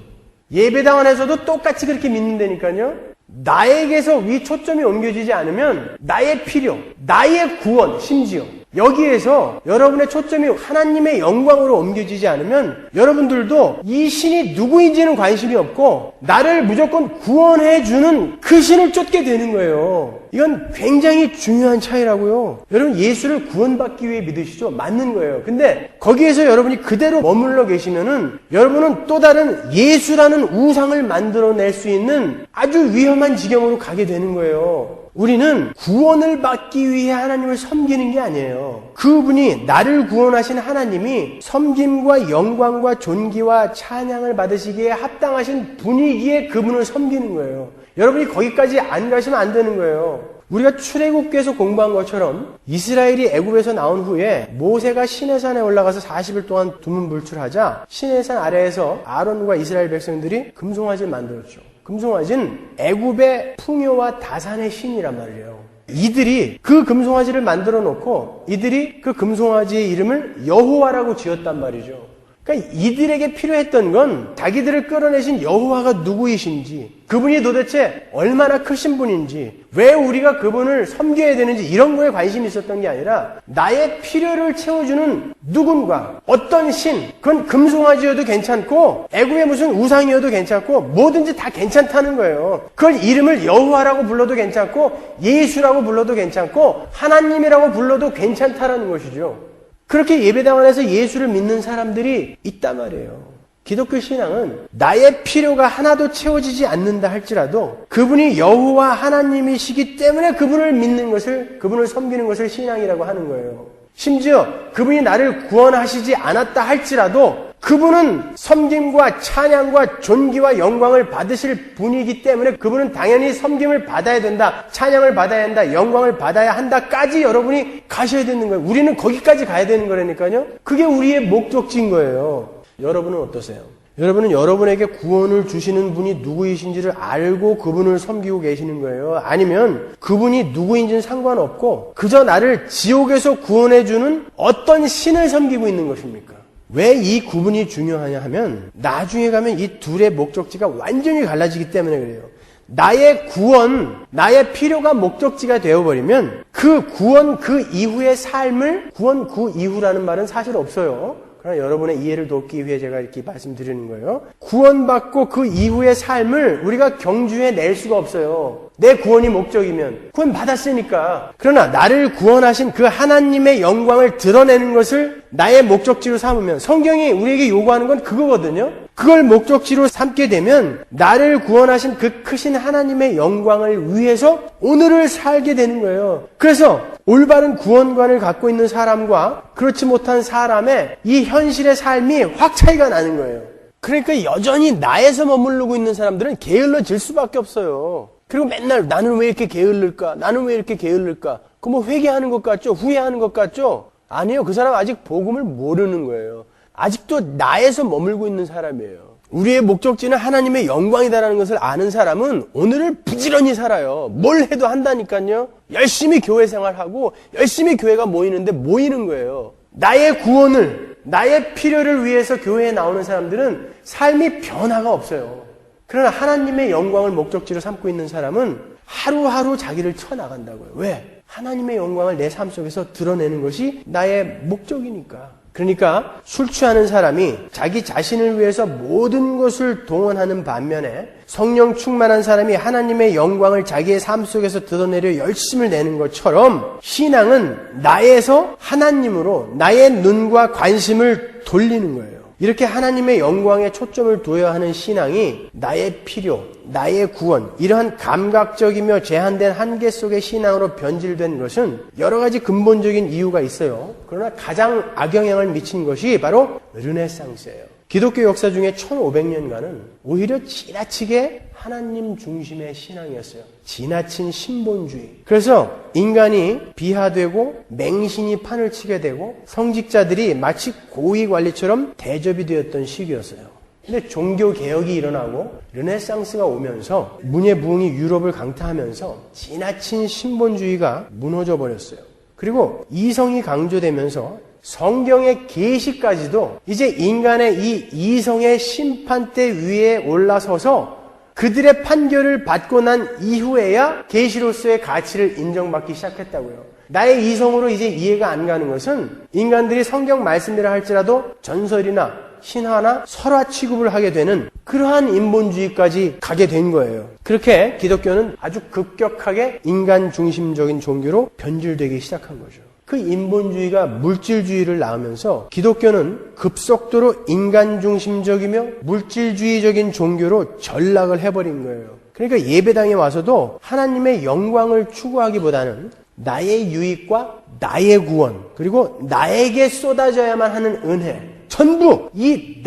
예배당 안에서도 똑같이 그렇게 믿는다니까요. 나에게서 위 초점이 옮겨지지 않으면 나의 필요, 나의 구원, 심지어 여기에서 여러분의 초점이 하나님의 영광으로 옮겨지지 않으면 여러분들도 이 신이 누구인지는 관심이 없고 나를 무조건 구원해주는 그 신을 쫓게 되는 거예요. 이건 굉장히 중요한 차이라고요. 여러분 예수를 구원받기 위해 믿으시죠? 맞는 거예요. 근데 거기에서 여러분이 그대로 머물러 계시면은 여러분은 또 다른 예수라는 우상을 만들어낼 수 있는 아주 위험한 지경으로 가게 되는 거예요. 우리는 구원을 받기 위해 하나님을 섬기는 게 아니에요. 그분이 나를 구원하신 하나님이 섬김과 영광과 존귀와 찬양을 받으시기에 합당하신 분이기에 그분을 섬기는 거예요. 여러분이 거기까지 안 가시면 안 되는 거예요. 우리가 출애굽기에서 공부한 것처럼 이스라엘이 애굽에서 나온 후에 모세가 시내산에 올라가서 40일 동안 두문불출하자 시내산 아래에서 아론과 이스라엘 백성들이 금송아지를 만들었죠. 금송아지는 애굽의 풍요와 다산의 신이란 말이에요. 이들이 그 금송아지를 만들어 놓고 이들이 그 금송아지의 이름을 여호와라고 지었단 말이죠. 그러니까 이들에게 필요했던 건 자기들을 끌어내신 여호와가 누구이신지, 그분이 도대체 얼마나 크신 분인지, 왜 우리가 그분을 섬겨야 되는지 이런 거에 관심이 있었던 게 아니라 나의 필요를 채워주는 누군가, 어떤 신, 그건 금송아지여도 괜찮고 애굽의 무슨 우상이어도 괜찮고 뭐든지 다 괜찮다는 거예요. 그걸 이름을 여호와라고 불러도 괜찮고 예수라고 불러도 괜찮고 하나님이라고 불러도 괜찮다라는 것이죠. 그렇게 예배당 안에서 예수를 믿는 사람들이 있단 말이에요. 기독교 신앙은 나의 필요가 하나도 채워지지 않는다 할지라도 그분이 여호와 하나님이시기 때문에 그분을 믿는 것을, 그분을 섬기는 것을 신앙이라고 하는 거예요. 심지어 그분이 나를 구원하시지 않았다 할지라도 그분은 섬김과 찬양과 존귀와 영광을 받으실 분이기 때문에 그분은 당연히 섬김을 받아야 된다, 찬양을 받아야 한다, 영광을 받아야 한다까지 여러분이 가셔야 되는 거예요. 우리는 거기까지 가야 되는 거라니까요. 그게 우리의 목적지인 거예요. 여러분은 어떠세요? 여러분은 여러분에게 구원을 주시는 분이 누구이신지를 알고 그분을 섬기고 계시는 거예요? 아니면 그분이 누구인지는 상관없고 그저 나를 지옥에서 구원해주는 어떤 신을 섬기고 있는 것입니까? 왜 이 구분이 중요하냐 하면 나중에 가면 이 둘의 목적지가 완전히 갈라지기 때문에 그래요. 나의 구원, 나의 필요가 목적지가 되어버리면 그 구원 그 이후의 삶을, 구원 그 이후라는 말은 사실 없어요. 그러나 여러분의 이해를 돕기 위해 제가 이렇게 말씀드리는 거예요. 구원받고 그 이후의 삶을 우리가 경주해 낼 수가 없어요. 내 구원이 목적이면 구원 받았으니까. 그러나 나를 구원하신 그 하나님의 영광을 드러내는 것을 나의 목적지로 삼으면, 성경이 우리에게 요구하는 건 그거거든요. 그걸 목적지로 삼게 되면 나를 구원하신 그 크신 하나님의 영광을 위해서 오늘을 살게 되는 거예요. 그래서 올바른 구원관을 갖고 있는 사람과 그렇지 못한 사람의 이 현실의 삶이 확 차이가 나는 거예요. 그러니까 여전히 나에서 머무르고 있는 사람들은 게을러질 수밖에 없어요. 그리고 맨날 나는 왜 이렇게 게을를까? 나는 왜 이렇게 게을를까? 그 뭐 회개하는 것 같죠? 후회하는 것 같죠? 아니요. 그 사람 아직 복음을 모르는 거예요. 아직도 나에서 머물고 있는 사람이에요. 우리의 목적지는 하나님의 영광이다라는 것을 아는 사람은 오늘을 부지런히 살아요. 뭘 해도 한다니까요. 열심히 교회 생활하고 열심히 교회가 모이는데 모이는 거예요. 나의 구원을, 나의 필요를 위해서 교회에 나오는 사람들은 삶이 변화가 없어요. 그러나 하나님의 영광을 목적지로 삼고 있는 사람은 하루하루 자기를 쳐나간다고요. 왜? 하나님의 영광을 내 삶 속에서 드러내는 것이 나의 목적이니까. 그러니까 술 취하는 사람이 자기 자신을 위해서 모든 것을 동원하는 반면에 성령 충만한 사람이 하나님의 영광을 자기의 삶 속에서 드러내려 열심을 내는 것처럼 신앙은 나에서 하나님으로 나의 눈과 관심을 돌리는 거예요. 이렇게 하나님의 영광에 초점을 두어야 하는 신앙이 나의 필요, 나의 구원, 이러한 감각적이며 제한된 한계 속의 신앙으로 변질된 것은 여러 가지 근본적인 이유가 있어요. 그러나 가장 악영향을 미친 것이 바로 르네상스예요. 기독교 역사 중에 1500년간은 오히려 지나치게 하나님 중심의 신앙이었어요. 지나친 신본주의. 그래서 인간이 비하되고 맹신이 판을 치게 되고 성직자들이 마치 고위관리처럼 대접이 되었던 시기였어요. 근데 종교개혁이 일어나고 르네상스가 오면서 문예부흥이 유럽을 강타하면서 지나친 신본주의가 무너져 버렸어요. 그리고 이성이 강조되면서 성경의 계시까지도 이제 인간의 이 이성의 심판대 위에 올라서서 그들의 판결을 받고 난 이후에야 계시로서의 가치를 인정받기 시작했다고요. 나의 이성으로 이제 이해가 안 가는 것은 인간들이 성경 말씀이라 할지라도 전설이나 신화나 설화 취급을 하게 되는 그러한 인본주의까지 가게 된 거예요. 그렇게 기독교는 아주 급격하게 인간 중심적인 종교로 변질되기 시작한 거죠. 그 인본주의가 물질주의를 낳으면서 기독교는 급속도로 인간 중심적이며 물질주의적인 종교로 전락을 해버린 거예요. 그러니까 예배당에 와서도 하나님의 영광을 추구하기보다는 나의 유익과 나의 구원, 그리고 나에게 쏟아져야만 하는 은혜, 전부 이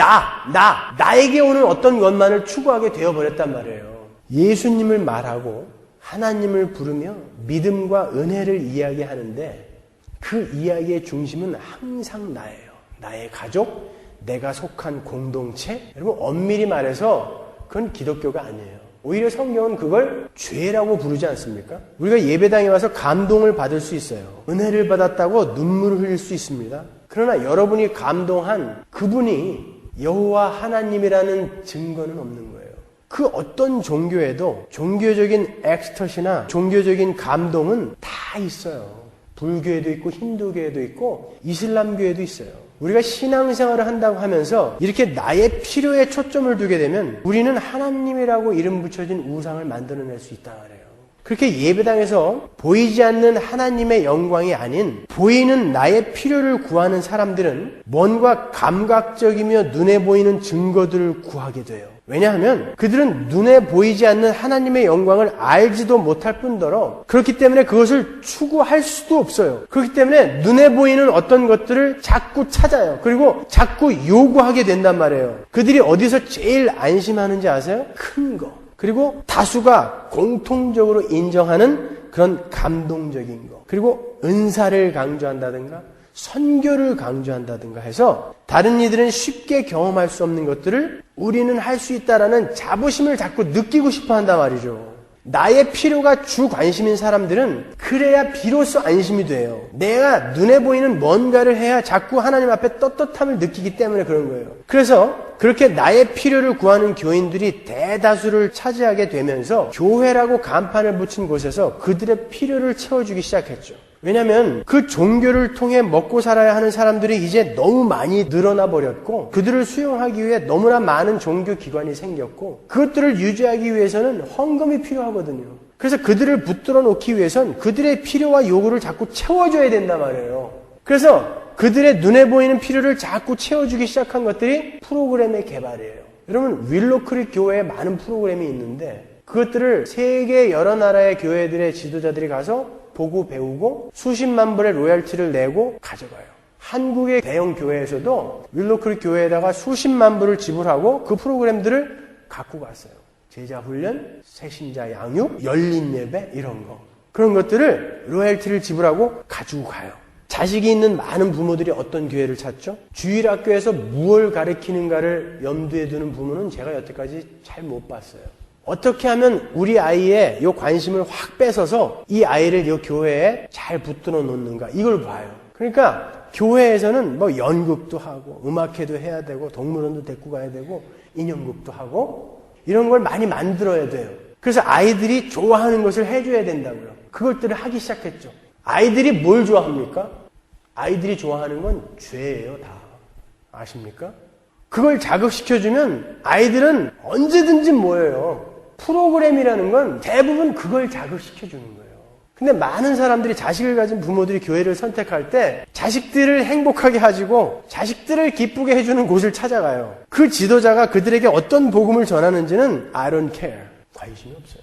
나에게 오는 어떤 것만을 추구하게 되어버렸단 말이에요. 예수님을 말하고 하나님을 부르며 믿음과 은혜를 이야기하는데 그 이야기의 중심은 항상 나예요. 나의 가족, 내가 속한 공동체. 여러분 엄밀히 말해서 그건 기독교가 아니에요. 오히려 성경은 그걸 죄라고 부르지 않습니까? 우리가 예배당에 와서 감동을 받을 수 있어요. 은혜를 받았다고 눈물을 흘릴 수 있습니다. 그러나 여러분이 감동한 그분이 여호와 하나님이라는 증거는 없는 거예요. 그 어떤 종교에도 종교적인 엑스터시나 종교적인 감동은 다 있어요. 불교에도 있고 힌두교에도 있고 이슬람교에도 있어요. 우리가 신앙생활을 한다고 하면서 이렇게 나의 필요에 초점을 두게 되면 우리는 하나님이라고 이름 붙여진 우상을 만들어낼 수 있다 말이에요. 그렇게 예배당에서 보이지 않는 하나님의 영광이 아닌 보이는 나의 필요를 구하는 사람들은 뭔가 감각적이며 눈에 보이는 증거들을 구하게 돼요. 왜냐하면 그들은 눈에 보이지 않는 하나님의 영광을 알지도 못할 뿐더러 그렇기 때문에 그것을 추구할 수도 없어요. 그렇기 때문에 눈에 보이는 어떤 것들을 자꾸 찾아요. 그리고 자꾸 요구하게 된단 말이에요. 그들이 어디서 제일 안심하는지 아세요? 큰 거. 그리고 다수가 공통적으로 인정하는 그런 감동적인 거. 그리고 은사를 강조한다든가 선교를 강조한다든가 해서 다른 이들은 쉽게 경험할 수 없는 것들을 우리는 할 수 있다라는 자부심을 자꾸 느끼고 싶어 한단 말이죠. 나의 필요가 주 관심인 사람들은 그래야 비로소 안심이 돼요. 내가 눈에 보이는 뭔가를 해야 자꾸 하나님 앞에 떳떳함을 느끼기 때문에 그런 거예요. 그래서 그렇게 나의 필요를 구하는 교인들이 대다수를 차지하게 되면서 교회라고 간판을 붙인 곳에서 그들의 필요를 채워주기 시작했죠. 왜냐하면 그 종교를 통해 먹고 살아야 하는 사람들이 이제 너무 많이 늘어나 버렸고 그들을 수용하기 위해 너무나 많은 종교기관이 생겼고 그것들을 유지하기 위해서는 헌금이 필요하거든요. 그래서 그들을 붙들어 놓기 위해선 그들의 필요와 요구를 자꾸 채워줘야 된단 말이에요. 그래서 그들의 눈에 보이는 필요를 자꾸 채워주기 시작한 것들이 프로그램의 개발이에요. 여러분, 윌로크릭 교회에 많은 프로그램이 있는데 그것들을 세계 여러 나라의 교회들의 지도자들이 가서 보고 배우고 수십만 불의 로열티를 내고 가져가요. 한국의 대형 교회에서도 윌로크릭 교회에다가 수십만 불을 지불하고 그 프로그램들을 갖고 갔어요. 제자 훈련, 새신자 양육, 열린 예배 이런 거. 그런 것들을 로열티를 지불하고 가지고 가요. 자식이 있는 많은 부모들이 어떤 교회를 찾죠? 주일학교에서 무엇을 가르치는가를 염두에 두는 부모는 제가 여태까지 잘 못 봤어요. 어떻게 하면 우리 아이의 이 관심을 확 뺏어서 이 아이를 이 교회에 잘 붙들어 놓는가 이걸 봐요. 그러니까 교회에서는 뭐 연극도 하고 음악회도 해야 되고 동물원도 데리고 가야 되고 인형극도 하고 이런 걸 많이 만들어야 돼요. 그래서 아이들이 좋아하는 것을 해줘야 된다고요. 그것들을 하기 시작했죠. 아이들이 뭘 좋아합니까? 아이들이 좋아하는 건 죄예요, 다. 아십니까? 그걸 자극시켜주면 아이들은 언제든지 뭐예요. 프로그램이라는 건 대부분 그걸 자극시켜주는 거예요. 근데 많은 사람들이 자식을 가진 부모들이 교회를 선택할 때 자식들을 행복하게 해주고 자식들을 기쁘게 해주는 곳을 찾아가요. 그 지도자가 그들에게 어떤 복음을 전하는지는 I don't care. 관심이 없어요.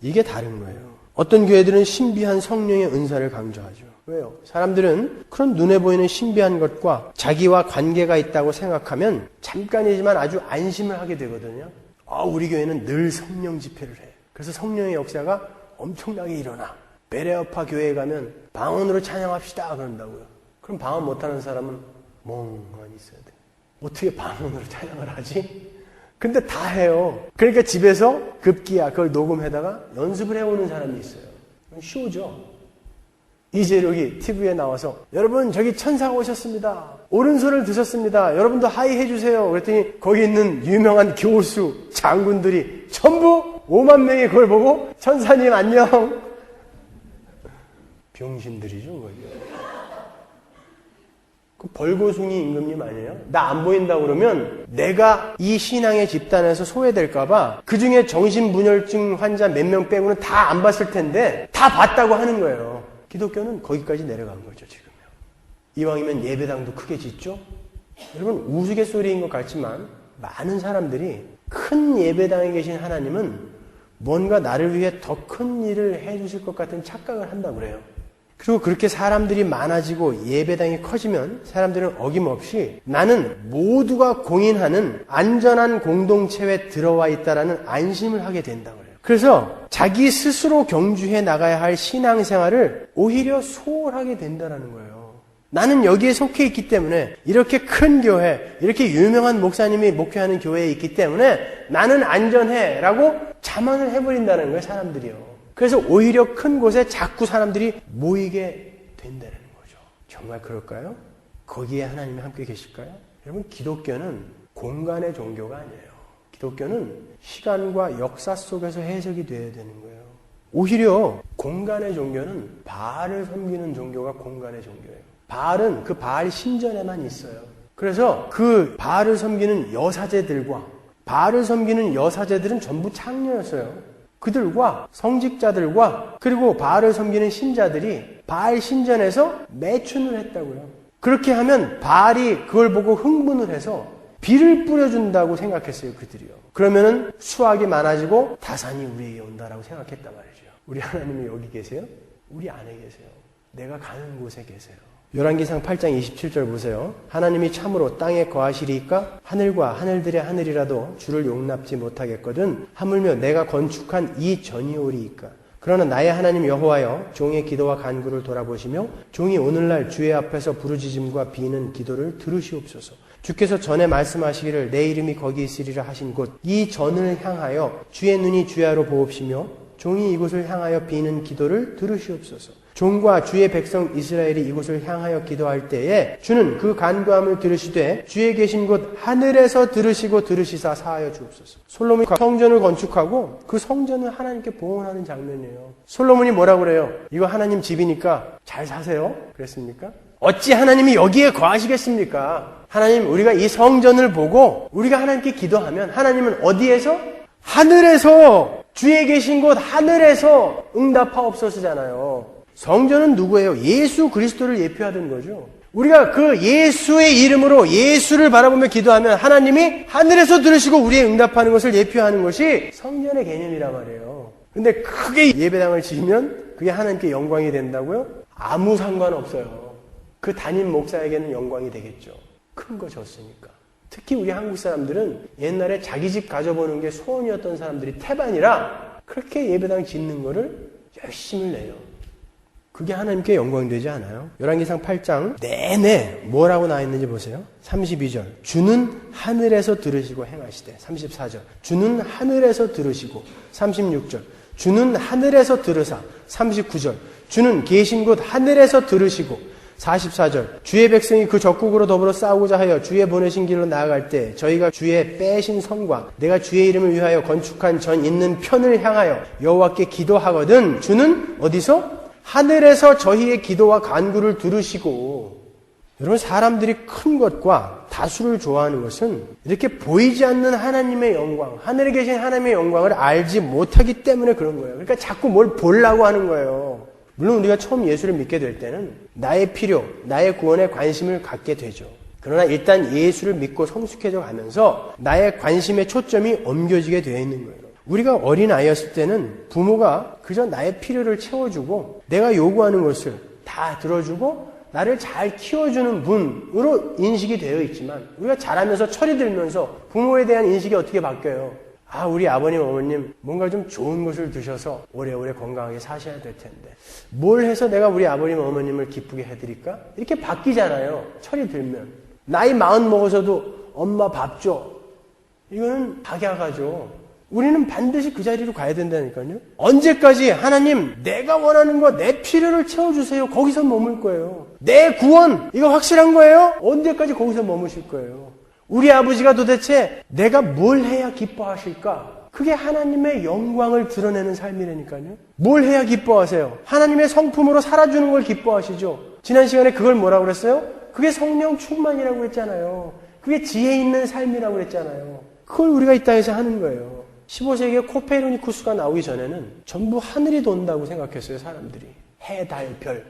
이게 다른 거예요. 어떤 교회들은 신비한 성령의 은사를 강조하죠. 왜요? 사람들은 그런 눈에 보이는 신비한 것과 자기와 관계가 있다고 생각하면 잠깐이지만 아주 안심을 하게 되거든요. 우리 교회는 늘 성령 집회를 해. 그래서 성령의 역사가 엄청나게 일어나. 베레아파 교회에 가면 방언으로 찬양합시다 그런다고요. 그럼 방언 못하는 사람은 멍하니 있어야 돼. 어떻게 방언으로 찬양을 하지? 근데 다 해요. 그러니까 집에서 급기야 그걸 녹음해다가 연습을 해오는 사람이 있어요. 쇼죠. 이재력이 TV에 나와서 여러분 저기 천사가 오셨습니다. 오른손을 드셨습니다. 여러분도 하이 해주세요. 그랬더니 거기 있는 유명한 교수 장군들이 전부 5만 명이 그걸 보고 천사님 안녕. 병신들이죠. 그 벌고숭이 임금님 아니에요? 나 안 보인다 그러면 내가 이 신앙의 집단에서 소외될까봐 그 중에 정신분열증 환자 몇 명 빼고는 다 안 봤을 텐데 다 봤다고 하는 거예요. 기독교는 거기까지 내려간 거죠, 지금요. 이왕이면 예배당도 크게 짓죠? 여러분, 우스갯소리인 것 같지만 많은 사람들이 큰 예배당에 계신 하나님은 뭔가 나를 위해 더 큰 일을 해주실 것 같은 착각을 한다고 그래요. 그리고 그렇게 사람들이 많아지고 예배당이 커지면 사람들은 어김없이 나는 모두가 공인하는 안전한 공동체에 들어와 있다라는 안심을 하게 된다고 해요. 그래서 자기 스스로 경주해 나가야 할 신앙생활을 오히려 소홀하게 된다는 거예요. 나는 여기에 속해 있기 때문에 이렇게 큰 교회, 이렇게 유명한 목사님이 목회하는 교회에 있기 때문에 나는 안전해 라고 자만을 해버린다는 거예요, 사람들이요. 그래서 오히려 큰 곳에 자꾸 사람들이 모이게 된다는 거죠. 정말 그럴까요? 거기에 하나님이 함께 계실까요? 여러분, 기독교는 공간의 종교가 아니에요. 기독교는 시간과 역사 속에서 해석이 되어야 되는 거예요. 오히려 공간의 종교는 바알을 섬기는 종교가 공간의 종교예요. 바알은 그 바알 신전에만 있어요. 그래서 그 바알을 섬기는 여사제들과 바알을 섬기는 여사제들은 전부 창녀였어요. 그들과 성직자들과 그리고 바알을 섬기는 신자들이 바알 신전에서 매춘을 했다고요. 그렇게 하면 바알이 그걸 보고 흥분을 해서 비를 뿌려준다고 생각했어요, 그들이요. 그러면은 수확이 많아지고 다산이 우리에게 온다라고 생각했단 말이죠. 우리 하나님이 여기 계세요? 우리 안에 계세요. 내가 가는 곳에 계세요. 열왕기상 8장 27절 보세요. 하나님이 참으로 땅에 거하시리이까 하늘과 하늘들의 하늘이라도 주를 용납지 못하겠거든 하물며 내가 건축한 이 전이오리이까. 그러나 나의 하나님 여호와여 종의 기도와 간구를 돌아보시며 종이 오늘날 주의 앞에서 부르짖음과 비는 기도를 들으시옵소서. 주께서 전에 말씀하시기를 내 이름이 거기 있으리라 하신 곳 이 전을 향하여 주의 눈이 주야로 보옵시며 종이 이곳을 향하여 비는 기도를 들으시옵소서. 종과 주의 백성 이스라엘이 이곳을 향하여 기도할 때에 주는 그 간구함을 들으시되 주의 계신 곳 하늘에서 들으시고 들으시사 사하여 주옵소서. 솔로몬이 성전을 건축하고 그 성전을 하나님께 봉헌하는 장면이에요. 솔로몬이 뭐라고 그래요? 이거 하나님 집이니까 잘 사세요. 그랬습니까? 어찌 하나님이 여기에 거하시겠습니까? 하나님, 우리가 이 성전을 보고 우리가 하나님께 기도하면 하나님은 어디에서? 하늘에서 주의 계신 곳 하늘에서 응답하옵소서잖아요. 성전은 누구예요? 예수 그리스도를 예표하던 거죠. 우리가 그 예수의 이름으로 예수를 바라보며 기도하면 하나님이 하늘에서 들으시고 우리의 응답하는 것을 예표하는 것이 성전의 개념이란 말이에요. 근데 크게 예배당을 지으면 그게 하나님께 영광이 된다고요? 아무 상관없어요. 그 담임 목사에게는 영광이 되겠죠. 큰 거 줬으니까. 특히 우리 한국 사람들은 옛날에 자기 집 가져보는 게 소원이었던 사람들이 태반이라 그렇게 예배당 짓는 거를 열심히 내요. 그게 하나님께 영광되지 않아요? 열왕기상 8장 내내 뭐라고 나와 있는지 보세요. 32절 주는 하늘에서 들으시고 행하시되 34절 주는 하늘에서 들으시고 36절 주는 하늘에서 들으사 39절 주는 계신 곳 하늘에서 들으시고 44절 주의 백성이 그 적국으로 더불어 싸우고자 하여 주의 보내신 길로 나아갈 때 저희가 주의 빼신 성과 내가 주의 이름을 위하여 건축한 전 있는 편을 향하여 여호와께 기도하거든 주는 어디서? 하늘에서 저희의 기도와 간구를 들으시고. 여러분, 사람들이 큰 것과 다수를 좋아하는 것은 이렇게 보이지 않는 하나님의 영광, 하늘에 계신 하나님의 영광을 알지 못하기 때문에 그런 거예요. 그러니까 자꾸 뭘 보려고 하는 거예요. 물론 우리가 처음 예수를 믿게 될 때는 나의 필요, 나의 구원에 관심을 갖게 되죠. 그러나 일단 예수를 믿고 성숙해져 가면서 나의 관심의 초점이 옮겨지게 되어 있는 거예요. 우리가 어린아이였을 때는 부모가 그저 나의 필요를 채워주고 내가 요구하는 것을 다 들어주고 나를 잘 키워주는 분으로 인식이 되어 있지만 우리가 자라면서 철이 들면서 부모에 대한 인식이 어떻게 바뀌어요? 아, 우리 아버님, 어머님 뭔가 좀 좋은 것을 드셔서 오래오래 건강하게 사셔야 될 텐데 뭘 해서 내가 우리 아버님, 어머님을 기쁘게 해드릴까? 이렇게 바뀌잖아요. 철이 들면. 나이 40 먹어서도 엄마 밥 줘. 이거는 박약하죠. 우리는 반드시 그 자리로 가야 된다니까요. 언제까지 하나님 내가 원하는 거 내 필요를 채워주세요. 거기서 머물 거예요. 내 구원 이거 확실한 거예요? 언제까지 거기서 머무실 거예요? 우리 아버지가 도대체 내가 뭘 해야 기뻐하실까? 그게 하나님의 영광을 드러내는 삶이라니까요. 뭘 해야 기뻐하세요? 하나님의 성품으로 살아주는 걸 기뻐하시죠. 지난 시간에 그걸 뭐라고 그랬어요? 그게 성령 충만이라고 했잖아요. 그게 지혜 있는 삶이라고 그랬잖아요. 그걸 우리가 이 땅에서 하는 거예요. 15세기에 코페르니쿠스가 나오기 전에는 전부 하늘이 돈다고 생각했어요, 사람들이. 해, 달, 별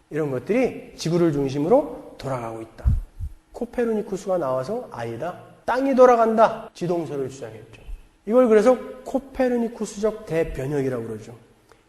이런 것들이 지구를 중심으로 돌아가고 있다. 코페르니쿠스가 나와서 아니다, 땅이 돌아간다, 지동설을 주장했죠. 이걸 그래서 코페르니쿠스적 대변혁이라고 그러죠.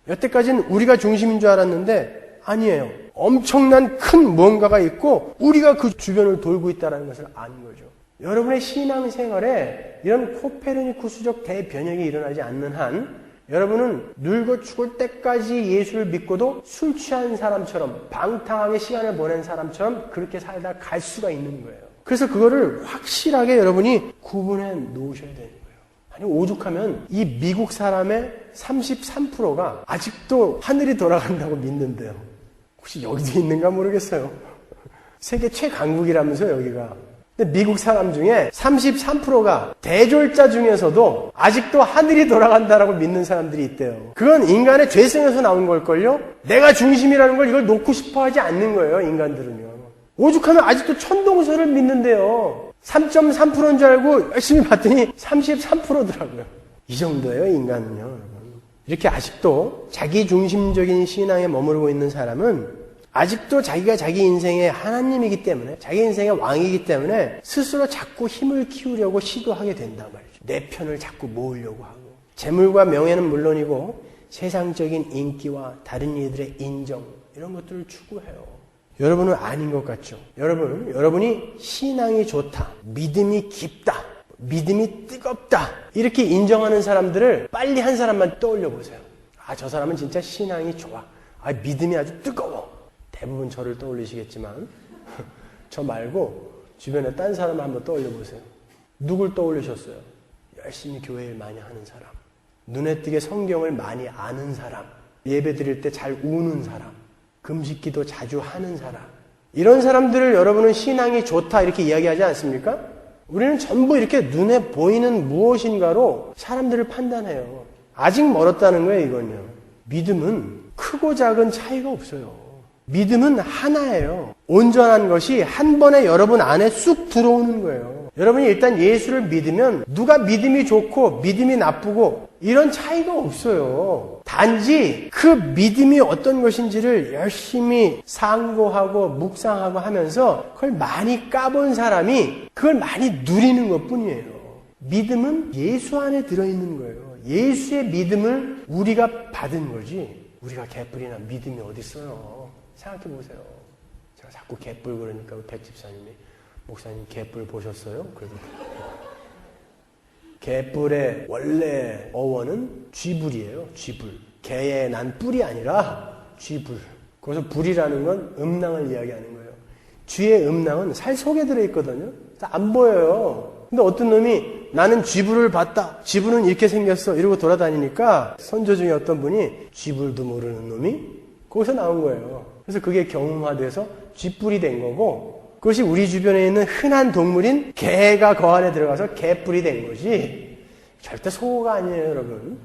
여태까지는 우리가 중심인 줄 알았는데 아니에요. 엄청난 큰 무언가가 있고 우리가 그 주변을 돌고 있다는 것을 아는 거죠. 여러분의 신앙생활에 이런 코페르니쿠스적 대변혁이 일어나지 않는 한 여러분은 늙어 죽을 때까지 예수를 믿고도 술 취한 사람처럼 방탕하게 시간을 보낸 사람처럼 그렇게 살다 갈 수가 있는 거예요. 그래서 그거를 확실하게 여러분이 구분해 놓으셔야 되는 거예요. 아니, 오죽하면 이 미국 사람의 33%가 아직도 하늘이 돌아간다고 믿는데요. 혹시 여기도 있는가 모르겠어요. 세계 최강국이라면서 여기가. 근데 미국 사람 중에 33%가 대졸자 중에서도 아직도 하늘이 돌아간다라고 믿는 사람들이 있대요. 그건 인간의 죄성에서 나온 걸걸요? 내가 중심이라는 걸 이걸 놓고 싶어 하지 않는 거예요, 인간들은요. 오죽하면 아직도 천동설을 믿는데요. 3.3%인 줄 알고 열심히 봤더니 33%더라고요. 이 정도예요, 인간은요, 여러분. 이렇게 아직도 자기 중심적인 신앙에 머무르고 있는 사람은 아직도 자기가 자기 인생의 하나님이기 때문에, 자기 인생의 왕이기 때문에 스스로 자꾸 힘을 키우려고 시도하게 된단 말이죠. 내 편을 자꾸 모으려고 하고. 재물과 명예는 물론이고 세상적인 인기와 다른 이들의 인정 이런 것들을 추구해요. 여러분은 아닌 것 같죠? 여러분이 신앙이 좋다, 믿음이 깊다, 믿음이 뜨겁다 이렇게 인정하는 사람들을 빨리 한 사람만 떠올려 보세요. 아, 저 사람은 진짜 신앙이 좋아. 아, 믿음이 아주 뜨거워. 대부분 저를 떠올리시겠지만 저 말고 주변에 딴 사람 한번 떠올려 보세요. 누굴 떠올리셨어요? 열심히 교회를 많이 하는 사람, 눈에 띄게 성경을 많이 아는 사람, 예배 드릴 때 잘 우는 사람, 금식기도 자주 하는 사람, 이런 사람들을 여러분은 신앙이 좋다 이렇게 이야기하지 않습니까? 우리는 전부 이렇게 눈에 보이는 무엇인가로 사람들을 판단해요. 아직 멀었다는 거예요, 이건요. 믿음은 크고 작은 차이가 없어요. 믿음은 하나예요. 온전한 것이 한 번에 여러분 안에 쑥 들어오는 거예요. 여러분이 일단 예수를 믿으면 누가 믿음이 좋고 믿음이 나쁘고 이런 차이가 없어요. 단지 그 믿음이 어떤 것인지를 열심히 상고하고 묵상하고 하면서 그걸 많이 까본 사람이 그걸 많이 누리는 것뿐이에요. 믿음은 예수 안에 들어있는 거예요. 예수의 믿음을 우리가 받은 거지 우리가 개뿔이나 믿음이 어디 있어요. 생각해 보세요. 제가 자꾸 개뿔 그러니까 백 집사님이 목사님 개뿔 보셨어요? 그래도 개뿔의 원래 어원은 쥐불이에요. 쥐불. 개에 난 뿔이 아니라 쥐불. 거기서 불이라는 건 음낭을 이야기하는 거예요. 쥐의 음낭은 살 속에 들어있거든요. 안 보여요. 근데 어떤 놈이 나는 쥐불을 봤다. 쥐불은 이렇게 생겼어. 이러고 돌아다니니까 선조 중에 어떤 분이 쥐불도 모르는 놈이 거기서 나온 거예요. 그래서 그게 경음화돼서 쥐뿔이 된 거고 그것이 우리 주변에 있는 흔한 동물인 개가 그 안에 들어가서 개뿔이 된 거지 절대 속어가 아니에요, 여러분.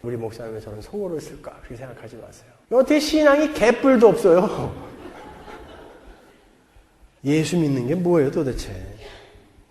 우리 목사님은 저런 속어를 쓸까? 그렇게 생각하지 마세요. 어떻게 신앙이 개뿔도 없어요? 예수 믿는 게 뭐예요, 도대체?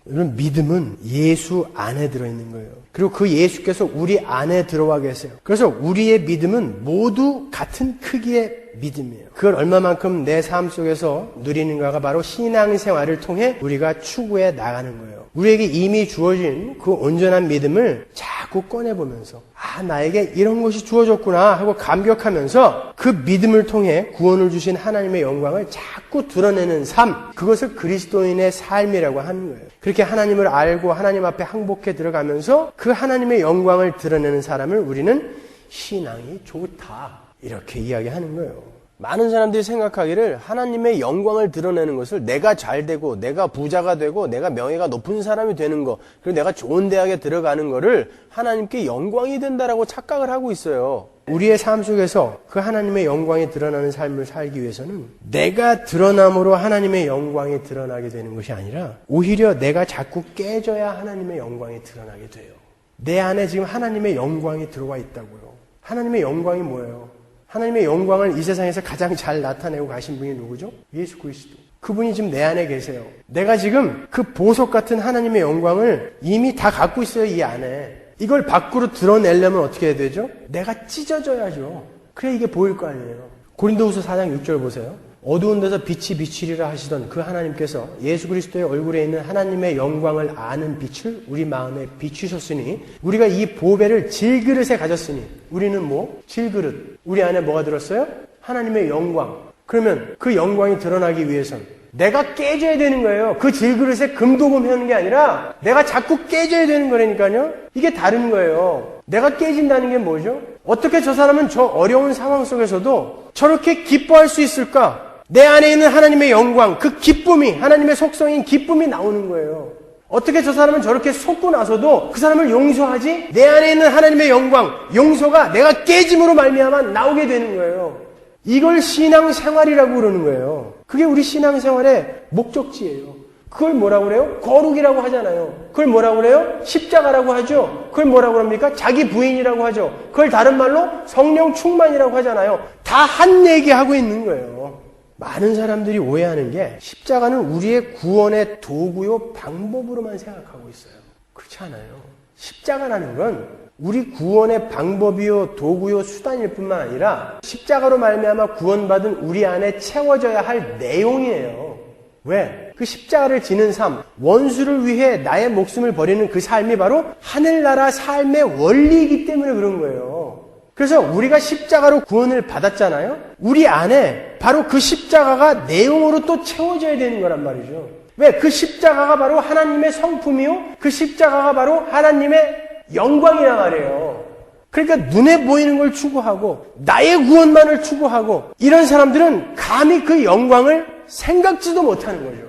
이런 믿음은 예수 안에 들어있는 거예요. 그리고 그 예수께서 우리 안에 들어와 계세요. 그래서 우리의 믿음은 모두 같은 크기의 믿음이에요. 그걸 얼마만큼 내 삶 속에서 누리는가가 바로 신앙생활을 통해 우리가 추구해 나가는 거예요. 우리에게 이미 주어진 그 온전한 믿음을 자꾸 꺼내보면서 나에게 이런 것이 주어졌구나 하고 감격하면서 그 믿음을 통해 구원을 주신 하나님의 영광을 자꾸 드러내는 삶, 그것을 그리스도인의 삶이라고 하는 거예요. 그렇게 하나님을 알고 하나님 앞에 항복해 들어가면서 그 하나님의 영광을 드러내는 사람을 우리는 신앙이 좋다 이렇게 이야기하는 거예요. 많은 사람들이 생각하기를 하나님의 영광을 드러내는 것을 내가 잘 되고 내가 부자가 되고 내가 명예가 높은 사람이 되는 거 그리고 내가 좋은 대학에 들어가는 거를 하나님께 영광이 된다라고 착각을 하고 있어요. 우리의 삶 속에서 그 하나님의 영광이 드러나는 삶을 살기 위해서는 내가 드러남으로 하나님의 영광이 드러나게 되는 것이 아니라 오히려 내가 자꾸 깨져야 하나님의 영광이 드러나게 돼요. 내 안에 지금 하나님의 영광이 들어와 있다고요. 하나님의 영광이 뭐예요? 하나님의 영광을 이 세상에서 가장 잘 나타내고 가신 분이 누구죠? 예수 그리스도. 그분이 지금 내 안에 계세요. 내가 지금 그 보석 같은 하나님의 영광을 이미 다 갖고 있어요, 이 안에. 이걸 밖으로 드러내려면 어떻게 해야 되죠? 내가 찢어져야죠. 그래 이게 보일 거 아니에요. 고린도후서 4장 6절 보세요. 어두운 데서 빛이 비치리라 하시던 그 하나님께서 예수 그리스도의 얼굴에 있는 하나님의 영광을 아는 빛을 우리 마음에 비추셨으니 우리가 이 보배를 질그릇에 가졌으니 우리는 뭐? 질그릇. 우리 안에 뭐가 들었어요? 하나님의 영광. 그러면 그 영광이 드러나기 위해서는 내가 깨져야 되는 거예요. 그 질그릇에 금도금 하는 게 아니라 내가 자꾸 깨져야 되는 거라니까요. 이게 다른 거예요. 내가 깨진다는 게 뭐죠? 어떻게 저 사람은 저 어려운 상황 속에서도 저렇게 기뻐할 수 있을까? 내 안에 있는 하나님의 영광, 그 기쁨이, 하나님의 속성인 기쁨이 나오는 거예요. 어떻게 저 사람은 저렇게 속고 나서도 그 사람을 용서하지? 내 안에 있는 하나님의 영광, 용서가 내가 깨짐으로 말미암아 나오게 되는 거예요. 이걸 신앙생활이라고 그러는 거예요. 그게 우리 신앙생활의 목적지예요. 그걸 뭐라고 그래요? 거룩이라고 하잖아요. 그걸 뭐라고 그래요? 십자가라고 하죠. 그걸 뭐라고 합니까? 자기 부인이라고 하죠. 그걸 다른 말로 성령 충만이라고 하잖아요. 다 한 얘기 하고 있는 거예요. 많은 사람들이 오해하는 게 십자가는 우리의 구원의 도구요 방법으로만 생각하고 있어요. 그렇지 않아요. 십자가라는 건 우리 구원의 방법이요 도구요 수단일 뿐만 아니라 십자가로 말미암아 구원받은 우리 안에 채워져야 할 내용이에요. 왜? 그 십자가를 지는 삶, 원수를 위해 나의 목숨을 버리는 그 삶이 바로 하늘나라 삶의 원리이기 때문에 그런 거예요. 그래서 우리가 십자가로 구원을 받았잖아요. 우리 안에 바로 그 십자가가 내용으로 또 채워져야 되는 거란 말이죠. 왜? 그 십자가가 바로 하나님의 성품이요. 그 십자가가 바로 하나님의 영광이란 말이에요. 그러니까 눈에 보이는 걸 추구하고 나의 구원만을 추구하고 이런 사람들은 감히 그 영광을 생각지도 못하는 거죠.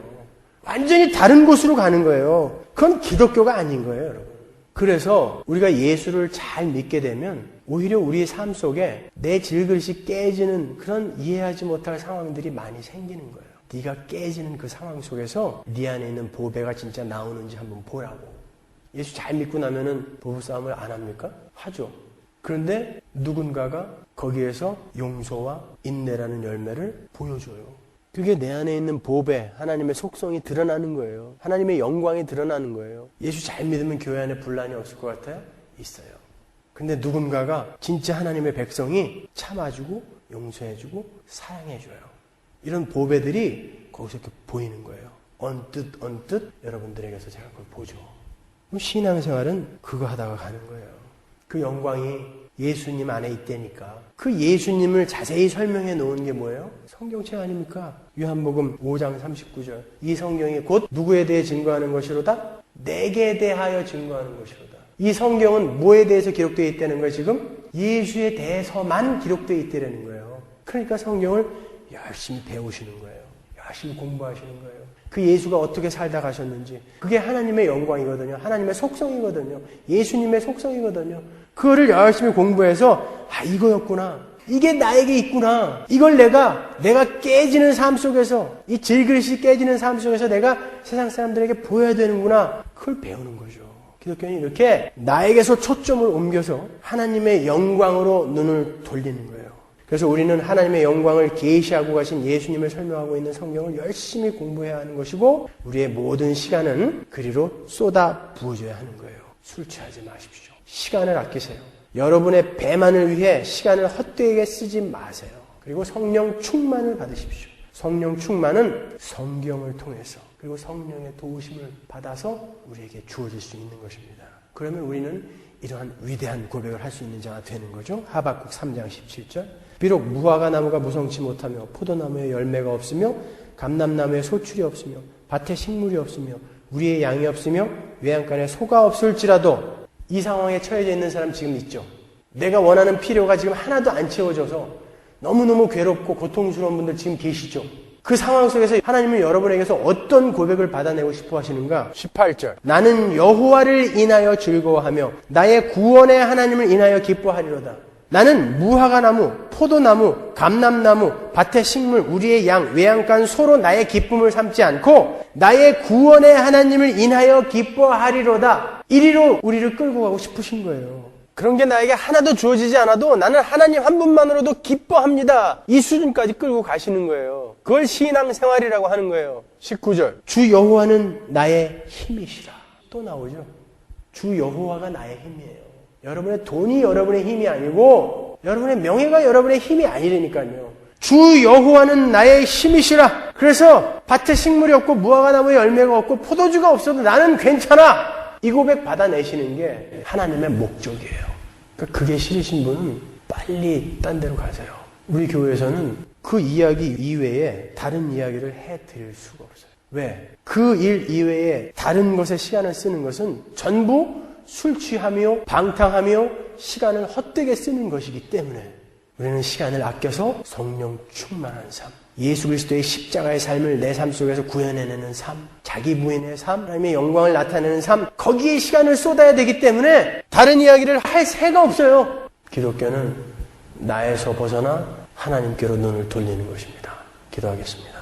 완전히 다른 곳으로 가는 거예요. 그건 기독교가 아닌 거예요, 여러분. 그래서 우리가 예수를 잘 믿게 되면 오히려 우리의 삶 속에 내 질그릇이 깨지는 그런 이해하지 못할 상황들이 많이 생기는 거예요. 네가 깨지는 그 상황 속에서 네 안에 있는 보배가 진짜 나오는지 한번 보라고. 예수 잘 믿고 나면은 부부싸움을 안 합니까? 하죠. 그런데 누군가가 거기에서 용서와 인내라는 열매를 보여줘요. 그게 내 안에 있는 보배, 하나님의 속성이 드러나는 거예요. 하나님의 영광이 드러나는 거예요. 예수 잘 믿으면 교회 안에 분란이 없을 것 같아요? 있어요. 근데 누군가가 진짜 하나님의 백성이 참아주고 용서해주고 사랑해줘요. 이런 보배들이 거기서 이렇게 보이는 거예요. 언뜻 여러분들에게서 제가 그걸 보죠. 그럼 신앙생활은 그거 하다가 가는 거예요. 그 영광이 예수님 안에 있다니까. 그 예수님을 자세히 설명해 놓은 게 뭐예요? 성경책 아닙니까? 요한복음 5장 39절. 이 성경이 곧 누구에 대해 증거하는 것이로다? 내게 대하여 증거하는 것이로다. 이 성경은 뭐에 대해서 기록되어 있다는 거예요, 지금? 예수에 대해서만 기록되어 있다는 거예요. 그러니까 성경을 열심히 배우시는 거예요. 열심히 공부하시는 거예요. 그 예수가 어떻게 살다 가셨는지. 그게 하나님의 영광이거든요. 하나님의 속성이거든요. 예수님의 속성이거든요. 그거를 열심히 공부해서 이거였구나. 이게 나에게 있구나. 이걸 내가 깨지는 삶 속에서, 이 질그릇이 깨지는 삶 속에서 내가 세상 사람들에게 보여야 되는구나. 그걸 배우는 거죠. 기독교는 이렇게 나에게서 초점을 옮겨서 하나님의 영광으로 눈을 돌리는 거예요. 그래서 우리는 하나님의 영광을 계시하고 가신 예수님을 설명하고 있는 성경을 열심히 공부해야 하는 것이고, 우리의 모든 시간은 그리로 쏟아 부어줘야 하는 거예요. 술 취하지 마십시오. 시간을 아끼세요. 여러분의 배만을 위해 시간을 헛되게 쓰지 마세요. 그리고 성령 충만을 받으십시오. 성령 충만은 성경을 통해서, 그리고 성령의 도우심을 받아서 우리에게 주어질 수 있는 것입니다. 그러면 우리는 이러한 위대한 고백을 할 수 있는 자가 되는 거죠. 하박국 3장 17절. 비록 무화과 나무가 무성치 못하며 포도나무에 열매가 없으며 감람나무에 소출이 없으며 밭에 식물이 없으며 우리의 양이 없으며 외양간에 소가 없을지라도, 이 상황에 처해져 있는 사람 지금 있죠. 내가 원하는 필요가 지금 하나도 안 채워져서 너무너무 괴롭고 고통스러운 분들 지금 계시죠. 그 상황 속에서 하나님은 여러분에게서 어떤 고백을 받아내고 싶어 하시는가? 18절. 나는 여호와를 인하여 즐거워하며 나의 구원의 하나님을 인하여 기뻐하리로다. 나는 무화과 나무, 포도나무, 감람나무, 밭의 식물, 우리의 양, 외양간 소로 나의 기쁨을 삼지 않고 나의 구원의 하나님을 인하여 기뻐하리로다. 이리로 우리를 끌고 가고 싶으신 거예요. 그런 게 나에게 하나도 주어지지 않아도 나는 하나님 한 분만으로도 기뻐합니다. 이 수준까지 끌고 가시는 거예요. 그걸 신앙생활이라고 하는 거예요. 19절. 주 여호와는 나의 힘이시라. 또 나오죠. 주 여호와가 나의 힘이에요. 여러분의 돈이 여러분의 힘이 아니고 여러분의 명예가 여러분의 힘이 아니라니까요. 주 여호와는 나의 힘이시라. 그래서 밭에 식물이 없고 무화과 나무에 열매가 없고 포도주가 없어도 나는 괜찮아. 이 고백 받아내시는 게 하나님의 목적이에요. 그러니까 그게 싫으신 분은 빨리 딴 데로 가세요. 우리 교회에서는 그 이야기 이외에 다른 이야기를 해드릴 수가 없어요. 왜? 그 일 이외에 다른 것에 시간을 쓰는 것은 전부 술 취하며 방탕하며 시간을 헛되게 쓰는 것이기 때문에 우리는 시간을 아껴서 성령 충만한 삶, 예수 그리스도의 십자가의 삶을 내 삶 속에서 구현해내는 삶, 자기 부인의 삶, 하나님의 영광을 나타내는 삶, 거기에 시간을 쏟아야 되기 때문에 다른 이야기를 할 새가 없어요. 기독교는 나에서 벗어나 하나님께로 눈을 돌리는 것입니다. 기도하겠습니다.